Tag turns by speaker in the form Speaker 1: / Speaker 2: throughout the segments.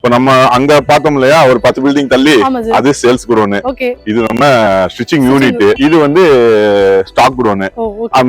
Speaker 1: இப்போ நம்ம அங்க பார்த்தோம் இல்லையா ஒரு 10 பில்டிங் தள்ளி அது சேல்ஸ் குடோன். இது நம்ம ஸ்டிச்சிங் யூனிட். இது வந்து ஸ்டாக் குடோன்.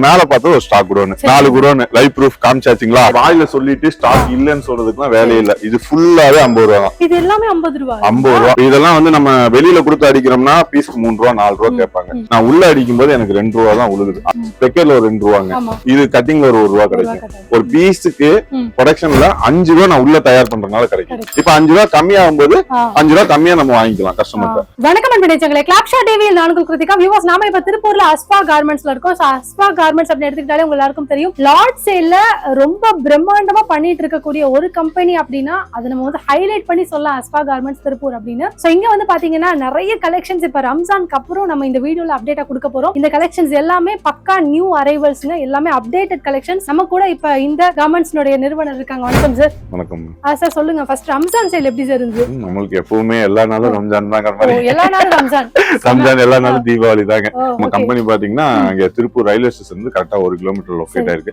Speaker 1: மேல பார்த்தா ஒரு stock godown. 4 godown live proof காமிச்சாச்சுங்களா. வாயில சொல்லிட்டு ஸ்டாக் இல்லன்னு சொல்றதுக்குலாம் வேலையே இல்ல. இது ஃபுல்லாவே 50 ரூபா தான்.
Speaker 2: இது எல்லாமே 50 ரூபா.
Speaker 1: 50 ரூபா. இதெல்லாம் வந்து நம்ம வெளியில கொடுத்து அடிக்கிறோம்னா பீஸ்க்கு 3 ரூபா 4 ரூபா கேட்பாங்க. நான் உள்ள அடிக்கும் போது எனக்கு 2 ரூபா தான் உழுகுது. ஸ்பெக்கர்ல ஒரு 2 ரூபாங்க. இது கட்டிங்ல ஒரு 1 ரூபா கிடைக்கும். ஒரு பீஸுக்கு ப்ரொடக்ஷன்ல 5 ரூபா நான் உள்ள தயார் பண்றதுனால கிடைக்கும். இப்ப 5 ரூபா கம்மியாகும் போது 5 ரூபா கம்மியா நம்ம வாங்கிக்கலாம் கஸ்டமர்.
Speaker 2: வணக்கம் அன்பர்களே, கிளாப்ஷா டிவியில் நான் உங்கள் கிருத்திகா. வியூவர்ஸ், நாம இப்ப திருப்பூர்ல அஸ்பா கார்மெண்ட்ஸ்ல இருக்கோம். அஸ்பா கார்மெண்ட்ஸ் அப்படி எடுத்துக்கிட்டாலே உங்களுக்கு எல்லாருக்கும் தெரியும், லாட் சேல்ல ரொம்ப பிரம்மாண்டமா பண்ணிட்டு இருக்கக்கூடிய ஒரு கம்பெனி அப்படின்னா அதை நம்ம வந்து ஹைலைட் பண்ணி சொல்லலாம், அஸ்பா கார்மெண்ட்ஸ் திருப்பூர் அப்படின்னு. சோ இங்க வந்து பாத்தீங்கன்னா நிறைய கலெக்ஷன்ஸ் இப்ப ரம்ஜானுக்கு அப்புறம் நம்ம இந்த வீடியோல அப்டேட்டா கொடுக்க போறோம். இந்த கலெக்ஷன்ஸ் எல்லாமே பக்கா நியூ அரைவல்ஸ்ங்க, எல்லாமே அப்டேட்டட் கலெக்ஷன்ஸ். நம்ம கூட இப்ப இந்த கார்மெண்ட்ஸ் நிறுவனர் இருக்காங்க. வணக்கம் சார்.
Speaker 1: வணக்கம்
Speaker 2: சார், சொல்லுங்க ஃபர்ஸ்ட் ரம்ஜான் சேல் எப்படி சார் இருந்துச்சு?
Speaker 1: நம்மளுக்கு எப்பவுமே எல்லா நாளும் ரம்ஜான் தான்.
Speaker 2: எல்லா நாளும் ரம்ஜான்
Speaker 1: எல்லா நாளும் தீபாவளி தாங்க. நம்ம கம்பெனி பாத்தீங்கன்னா இங்க திருப்பூர் ரயில்வே ஸ்டேஷன் இருந்து கரெக்டா 1 கிலோமீட்டர் லொகேட் ஆயிருக்கு.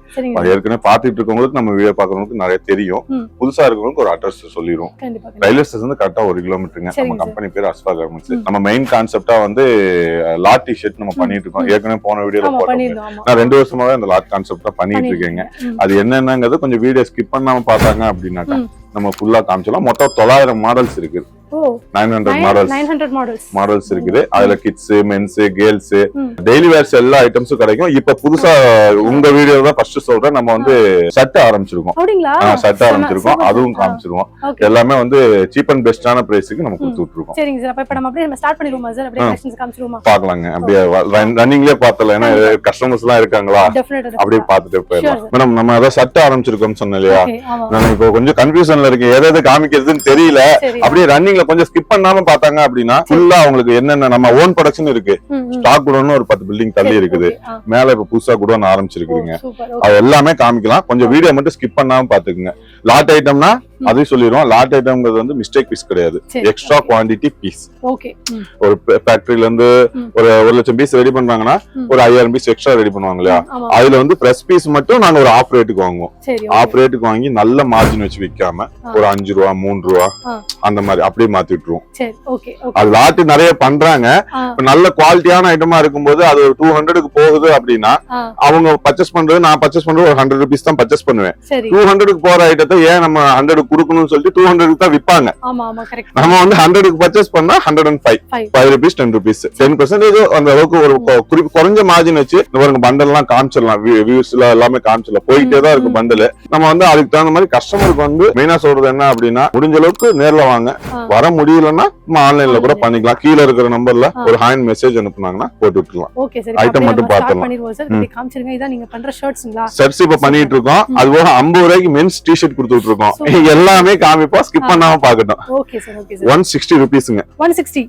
Speaker 1: ஏற்கனவே பாத்துட்டு இருக்கவங்களுக்கு நம்ம வீடியோ பாக்குறவங்களுக்கு நிறைய தெரியும். புதுசா இருக்கவங்களுக்கு ஒரு அட்ரஸ் சொல்லிடுவோம். ரயில்வே ஸ்டேஷன் கரெக்டா 1 கிலோமீட்டருங்க. நம்ம கம்பெனி பேர் அஸ்பா கார்மெண்ட்ஸ். நம்ம மெயின் கான்செப்டா வந்து லாட் டி ஷர்ட் நம்ம பண்ணிட்டு இருக்கோம். ஏற்கனவே போன வீடியோல போட்டோம். நான் 2 வருஷமாவே அந்த லாட் கான்செப்டா பண்ணிட்டு இருக்கேங்க. அது என்னென்னங்கிறது கொஞ்சம் வீடியோ ஸ்கிப் பண்ணாம பார்த்தாங்க அப்படின்னாக்கா நம்ம ஃபுல்லா காமிச்சலாம். மொத்தம் 900 மாடல்ஸ் இருக்கு. 900 மாடல்ஸ் இருக்குது. அதுல kids, men's, girls, daily wears எல்லா ஐட்டம்ஸும் கிடைக்கும். இப்ப புதுசா உங்க வீடியோ தான் ஃபர்ஸ்ட் சொல்றேன். நம்ம வந்து சட்ட ஆரம்பிச்சிருக்கோம். அதுவும் காமிச்சிருவோம். எல்லாமே வந்து சீப் அண்ட் பெஸ்டான பிரைஸ்க்கு நம்ம கொடுத்துட்டு இருக்கோம்.
Speaker 2: சரிங்க சார், அப்ப நம்ம அப்படியே ஸ்டார்ட் பண்ணிடுவோமா சார்? அப்படியே கலெக்ஷன்ஸ் காமிச்சிருவோமா?
Speaker 1: பார்க்கலாங்க. அப்படியே ரன்னிங்லயே பார்த்தல, ஏன்னா கஸ்டமர்ஸ் எல்லாம் இருக்காங்களா, அப்படியே பார்த்துட்டு போயிடலாம். மேடம், நம்ம அத சட்ட ஆரம்பிச்சிருக்கோம் சொன்னேன் இல்லையா. நான் இப்போ கொஞ்சம் கன்ஃபியூஷன்ல இருக்கேன், எதை காமிக்கிறதுன்னு தெரியல. அப்படியே ரன்னிங் கொஞ்சம் ஸ்கிப் பண்ணாம பார்த்தாங்க அப்படின்னா ஃபுல்லா உங்களுக்கு என்னென்ன நம்ம ஓன் ப்ரொடக்ஷன் இருக்கு. ஸ்டாக் குடோன் ஒரு 10 பில்டிங் தள்ளி இருக்குது. மேல இப்ப புதுசா குடோன் ஆரம்பிச்சிருக்குங்க. அது எல்லாமே காமிக்கலாம். கொஞ்சம் வீடியோ மட்டும் ஸ்கிப் பண்ணாம பாத்துக்குங்க. லாட் ஐட்டம்னா அதையும் சொல்லிடுவோம். லாட் ஐட்டம்ங்கிறது வந்து மிஸ்டேக் பீஸ் கிடையாது, எக்ஸ்ட்ரா குவான்டிட்டி பீஸ். ஒரு ஃபேக்டரியில இருந்து ஒரு 1 லட்சம் பீஸ் ரெடி பண்றாங்கன்னா ஒரு 5000 பீஸ் எக்ஸ்ட்ரா ரெடி பண்ணுவாங்க இல்லையா. அதுல வந்து பிரஸ் பீஸ் மட்டும் நாங்க ஒரு ஆஃப் ரேட்டுக்கு வாங்குவோம். ஆஃப் ரேட்டுக்கு வாங்கி நல்ல மார்ஜின் வச்சு விற்காம ஒரு 5 ரூபா 3 ரூபா அந்த மாதிரி அப்படியே மாத்தி விட்டுருவோம். அது லாட் நிறைய பண்றாங்க. நல்ல குவாலிட்டியான ஐட்டமா இருக்கும்போது அது ஒரு 200க்கு போகுது அப்படின்னா அவங்க பர்ச்சேஸ் பண்றது, நான் பர்ச்சேஸ் பண்றது ஒரு 100 rupees தான் பர்ச்சேஸ் பண்ணுவேன். 200க்கு போற ஐட்டத்தை ஏன் நம்ம 100 கொடுக்கணும்னு சொல்லிட்டு 200க்கு தான் விற்பாங்க. நம்ம வந்து 100க்கு பர்ச்சேஸ் பண்ணா 105 rupees 10 rupees 10% அந்த அளவுக்கு ஒரு குறைஞ்ச மார்ஜின் வச்சு இந்த பண்டல் எல்லாம் காமிச்சிடலாம். வியூஸ்ல எல்லாமே காமிச்சிடலாம். போயிட்டே தான் இருக்கு பண்டல். நம்ம வந்து அதுக்கு தகுந்த மாதிரி கஸ்டமருக்கு வந்து மெயினா சொல்றது என்ன அப்படின்னா, முடிஞ்ச அளவுக்கு நேர்ல வாங்க, வர முடியலன்னா நம்ம ஆன்லைன்ல கூட பண்ணிக்கலாம். கீழே இருக்கிற நம்பர்ல ஒரு ஹேண்ட் மெசேஜ் அனுப்புனாங்கன்னா போட்டு விட்டுலாம். ஐட்டம் மட்டும் பார்த்துடலாம். ஷர்ட்ஸ் இப்ப பண்ணிட்டு இருக்கோம். அது போக 50 ரூபாய்க்கு மென்ஸ் டி ஷர்ட் கொடுத்துட்டு இருக்கோம். எல்லாமே காமிப்போம், ஸ்கிப் பண்ணாம பாக்கட்டும். 160 rupeesங்க. 160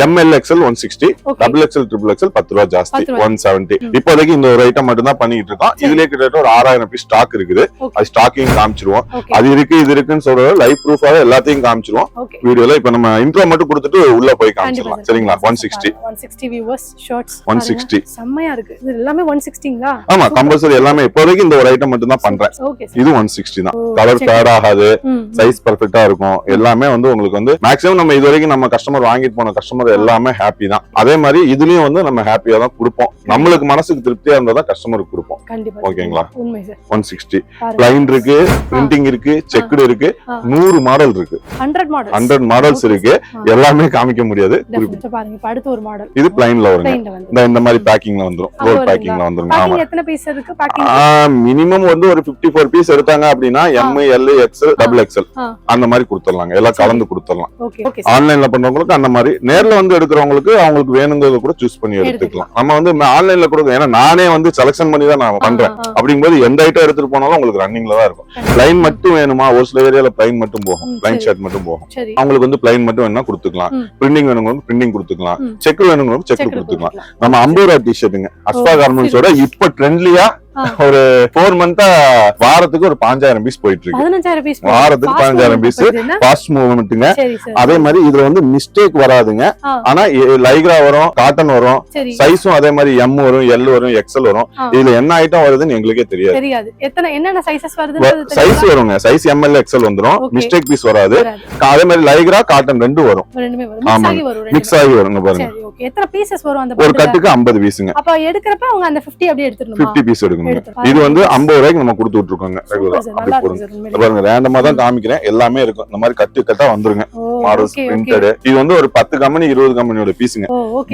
Speaker 1: ML XL 160, XXL XXL 10 ரூபாய் ஜாஸ்தி 170. இப்போதைக்கு இந்த ஒரு ஐட்டம் மட்டும் தான் பண்ணிட்டு இருக்கோம். இதுலயே கிட்டத்தட்ட ஒரு 6000 பீஸ் ஸ்டாக் இருக்குது. அது ஸ்டாக்கிங் காமிச்சிருவோம். அது இருக்கு இது இருக்குன்னு சொல்றது லைவ் ப்ரூஃபாவே எல்லாத்தையும் காமிச்சிருவோம் வீடியோல. இப்ப நம்ம இன்ட்ரோ மட்டும் கொடுத்துட்டு உள்ள போய் காமிச்சிடலாம். சரிங்களா? 160 வியூவர்ஸ் ஷார்ட்ஸ் 160 செமையா இருக்கு. இது எல்லாமே 160ங்களா? ஆமா, கம்பல்சரி எல்லாமே. இப்போதைக்கு இந்த ஒரு ஐட்டம் மட்டும் தான் பண்றேன். இது 160 தான். கலர் ஃபேட் ஆகாது, சைஸ் பெர்ஃபெக்ட்டா இருக்கும். எல்லாமே வந்து உங்களுக்கு வந்து மேக்ஸிமம் நம்ம இதுவரைக்கும் நம்ம கஸ்டமர் வாங்கிட்டு போன கஸ்டமர் எல்லாமே ஹாப்பி தான். அதே மாதிரி இதுலயும் வந்து நம்ம ஹாப்பியா தான் கொடுப்போம். நம்மளுக்கு மனசுக்கு திருப்தியா இருந்தா தான் கஸ்டமருக்கு கொடுப்போம். ஓகேங்களா? 160 பிளைன் இருக்கு, பிரிண்டிங் இருக்கு, செக்குடு இருக்கு, 100 மாடல் இருக்கு, 100 மாடல்ஸ் இருக்கு. எல்லாமே காமிக்க முடியாது. பாருங்க, அடுத்து ஒரு மாடல். இது பிளைன்ல வருங்க. இந்த மாதிரி பேக்கிங்ல வந்துரும். ரோல் பேக்கிங்ல வந்துரும். ஆமா, எத்தனை பீஸ் இருக்கு பேக்கிங்? மினிமம் வந்து ஒரு 54 பீஸ் எடுத்தாங்க அப்படின்னா M, L, XL, XXL அந்த மாதிரி கொடுத்துடலாங்க. எல்லாம் கலந்து கொடுத்துடலாம். ஆன்லைன்ல பண்றவங்களுக்கு அந்த மாதிரி, நேர்ல வந்து எடுக்கிறவங்களுக்கு அவங்களுக்கு வேணுங்கிறத கூட சூஸ் பண்ணி எடுத்துக்கலாம். நம்ம வந்து ஆன்லைன்ல கொடுக்க, ஏன்னா நானே வந்து செலக்ஷன் பண்ணி தான் நான் பண்றேன். அப்படிங்கும்போது எந்த ஐட்டம் எடுத்துட்டு போனாலும் உங்களுக்கு ரன்னிங்ல தான் இருக்கும். பிளைன் மட்டும் வேணுமா? ஒரு சில ஏரியால பிளைன் மட்டும் போகும், பிளைன் ஷர்ட் மட்டும் போகும். அவங்களுக்கு வந்து பிளைன் மட்டும் வேணும்னா கொடுத்துக்கலாம். பிரிண்டிங் வேணுங்கிறவங்க பிரிண்டிங் கொடுத்துக்கலாம். செக் வேணுங்கிறவங்க செக் கொடுத்துக்கலாம். நம்ம 50 ரூபாய் டி ஷர்ட்டுங்க, அஸ்பா கார்மெண்ட்ஸோட இப்ப ட்ரெண்ட்லியா ஒரு 4 மந்தா வாரத்துக்கு ஒரு 5000 பீஸ் போயிட்டு இருக்கு.
Speaker 2: 15000 பீஸ்
Speaker 1: வாரத்துக்கு 15000 பீஸ் ஃபாஸ்ட் மூவ்மெண்ட்டுங்க. அதே மாதிரி இதுல வந்து மிஸ்டேக் வராதுங்க. ஆனா லைக்ரா வரும், காட்டன் வரும், சைஸும் அதே மாதிரி எம் வரும், எல் வரும், எக்ஸ்எல் வரும். இதுல என்ன ஐட்டம் வருதுன்னு எங்களுக்கே தெரியாது.
Speaker 2: என்னென்ன சைஸஸ் வருது?
Speaker 1: சைஸ் வருங்க, சைஸ் எம்எல் எக்ஸ்எல் வந்துரும், மிஸ்டேக் பீஸ் வராது. அதே மாதிரி லைக்ரா காட்டன் ரெண்டும் வரும். மிக்ஸ் ஆகி வருங்க பாருங்க.
Speaker 2: எத்தனை பீசஸ் வரும் அந்த
Speaker 1: ஒரு கட்டுக்கு 50 பீஸ்ங்க.
Speaker 2: அப்ப எடுக்கறப்ப அவங்க அந்த 50 அப்படியே எடுத்துறணும்.
Speaker 1: 50 பீஸ் எடுக்கணும். இது வந்து 50 ரூபாய்க்கு நம்ம கொடுத்துட்டு இருக்கோங்க ரெகுலரா. அப்படி பாருங்க, ரேண்டமா தான் காமிக்கிறேன், எல்லாமே இருக்கும். இந்த மாதிரி கட்டு கட்டா வந்துருங்க. Models printed. இது வந்து ஒரு 10 கம்பெனி 20 கம்பெனியோட பீஸ்ங்க.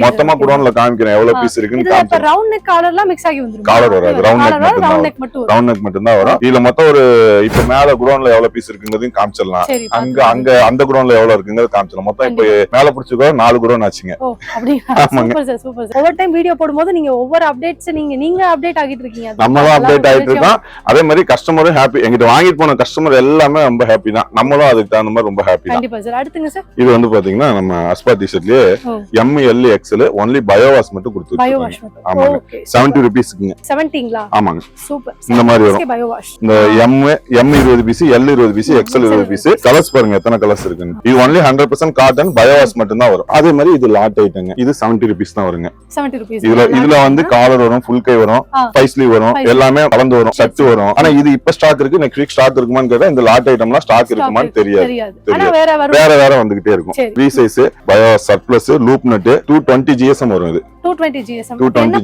Speaker 1: மொத்தமா குடோன்ல காமிக்கிறேன் எவ்வளவு பீஸ் இருக்குன்னு காமிக்கிறேன்.
Speaker 2: இப்ப ரவுண்ட் நெக் காலர்லாம் மிக்ஸ் ஆகி வந்துரும்.
Speaker 1: காலர் வராது, ரவுண்ட் நெக் மட்டும் தான் வரும். இதுல மொத்தம் ஒரு இப்ப மேல குடோன்ல எவ்வளவு பீஸ் இருக்குங்கிறதையும் காமிச்சிடலாம். அங்க அந்த குடோன்ல எவ்வளவு இருக்குங்கிறது காமிச்சிடலாம். மொத்தம் இப்ப மேல பிடிச்சிருக்கோ 4 குடோன் ஆச்சுங்க.
Speaker 2: Super sir, super sir. ஒவ்வொரு டைம் வீடியோ போடும்போது நீங்க ஒவ்வொரு அப்டேட்ஸ் நீங்க அப்டேட் ஆகிட்டு இருக்கீங்க.
Speaker 1: நம்மளும் அப்டேட் ஆகிட்டு இருக்கோம். அதே மாதிரி கஸ்டமரும் ஹாப்பி. எங்கிட்ட வாங்கிட்டு போன கஸ்டமர் எல்லாமே ரொம்ப ஹாப்பி தான். நம்மளும் அதுக்கு தகுந்த மாதிரி ரொம்ப ஹாப்பி தான்.
Speaker 2: கண்டிப்பா சார். அடுத்துங்க சார்.
Speaker 1: இது வந்து பாத்தீங்கன்னா நம்ம அஸ்பா டி-ஷர்ட்லயே M L XL only biowash மட்டும் கொடுத்துருக்கோம். ஆமாங்க, 70 ரூபீஸ்க்குங்க. 70ங்களா? ஆமாங்க.
Speaker 2: சூப்பர்.
Speaker 1: இந்த மாதிரி வரும் பயோவாஷ். இந்த M 20 piece, L 20 piece, XL 20 piece. Colours பாருங்க எத்தனை கலர்ஸ் இருக்குன்னு. இது ஒன்லி 100% காட்டன் பயோவாஷ் மட்டும் தான் வரும். அதே மாதிரி இது லாட் ஐட்டங்க. இது 70 ரூபீஸ் தான் வருங்க.
Speaker 2: 70 ரூபீஸ்.
Speaker 1: இதுல வந்து காலர் வரும், ஃபுல் கை வரும், 5 ஸ்லீவ் வரும், எல்லாமே கலந்து வரும், ஷர்ட் வரும். ஆனா இது இப்ப ஸ்டாக் இருக்கு, நெக்ஸ்ட் வீக் ஸ்டாக் இருக்குமான்னு கேட்டா இந்த லாட் ஐட்டம்லாம் ஸ்டாக் இருக்குமான்னு தெரியாது. வேற வந்துகிட்டே இருக்கும். V size, bio surplus, loop knit 220 GSM வரும். இது 220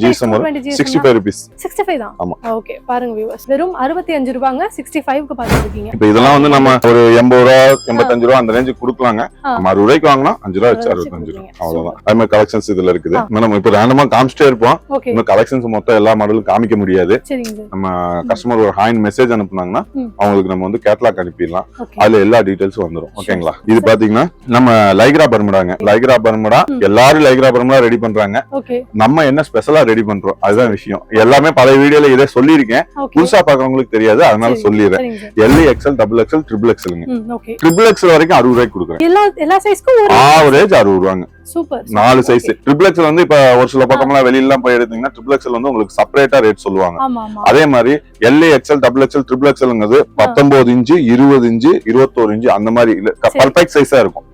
Speaker 1: GSM வரும். 65 ரூபீஸ். 65 தான். ஆமா. ஓகே, பாருங்க வியூவர்ஸ், வெறும் 65 ரூபாங்க 65 க்கு பாத்துட்டு இருக்கீங்க. இப்போ இதெல்லாம் வந்து நம்ம ஒரு 80 ரூபாய் 85 ரூபாய் அந்த ரேஞ்சுக்கு கொடுக்கலாங்க. நம்ம 60 ரூபாய்க்கு வாங்கினா 5 ரூபாய் வச்சு 65 ரூபாய் அவ்வளவுதான். அதே மாதிரி கலெக்ஷன்ஸ் இதுல இருக்குது. நம்ம இப்போ ரேண்டமா காமிச்சிட்டே இருப்போம். இந்த கலெக்ஷன்ஸ் மொத்தம் எல்லா மாடலும் காமிக்க முடியாது. நம்ம கஸ்டமர் ஒரு ஹாயின் மெசேஜ் அனுப்புனாங்கன்னா அவங்களுக்கு நம்ம வந்து கேட்டலாக் அனுப்பிடலாம். அதுல எல்லா டீடைல்ஸும் வந்துரும். ஓகேங்களா? இது பாத்தீங்கன்னா நம்ம லைக்ரா பர்முடாங்க. லைக்ரா பர்முடா எல்லாரும் லைக்ரா பர்முடா ரெடி பண்றாங்க. நம்ம என்ன ஸ்பெஷலா ரெடி பண்றோம் அதுதான் விஷயம். எல்லாமே பல வீடியோல இதை சொல்லியிருக்கேன், புதுசா பாக்குறவங்களுக்கு தெரியாது, அதனால சொல்லிடுறேன். L XL, double XL, triple எக்ஸ்எல்ங்க. ட்ரிபிள் எக்ஸ்எல் வரைக்கும் 60 ரூபாய்க்கு கொடுக்குறேன். எல்லா சைஸ்க்கும் ஆவரேஜ் 60 ரூபாங்க. சூப்பர். 4 சைஸ். ட்ரிபிள் எக்ஸ்எல் வந்து இப்ப ஒரு சில பக்கம்லாம் வெளியில போய் எடுத்தீங்கன்னா ட்ரிபிள் எக்ஸ்எல் வந்து உங்களுக்கு செப்பரேட்டா ரேட் சொல்லுவாங்க. அதே மாதிரி L XL, double XL, triple எக்ஸ்எல்ங்கிறது 19 இன்ச், 20 இன்ச், 21 இன்ச் அந்த மாதிரி பர்ஃபெக்ட் சைஸா இருக்கும்.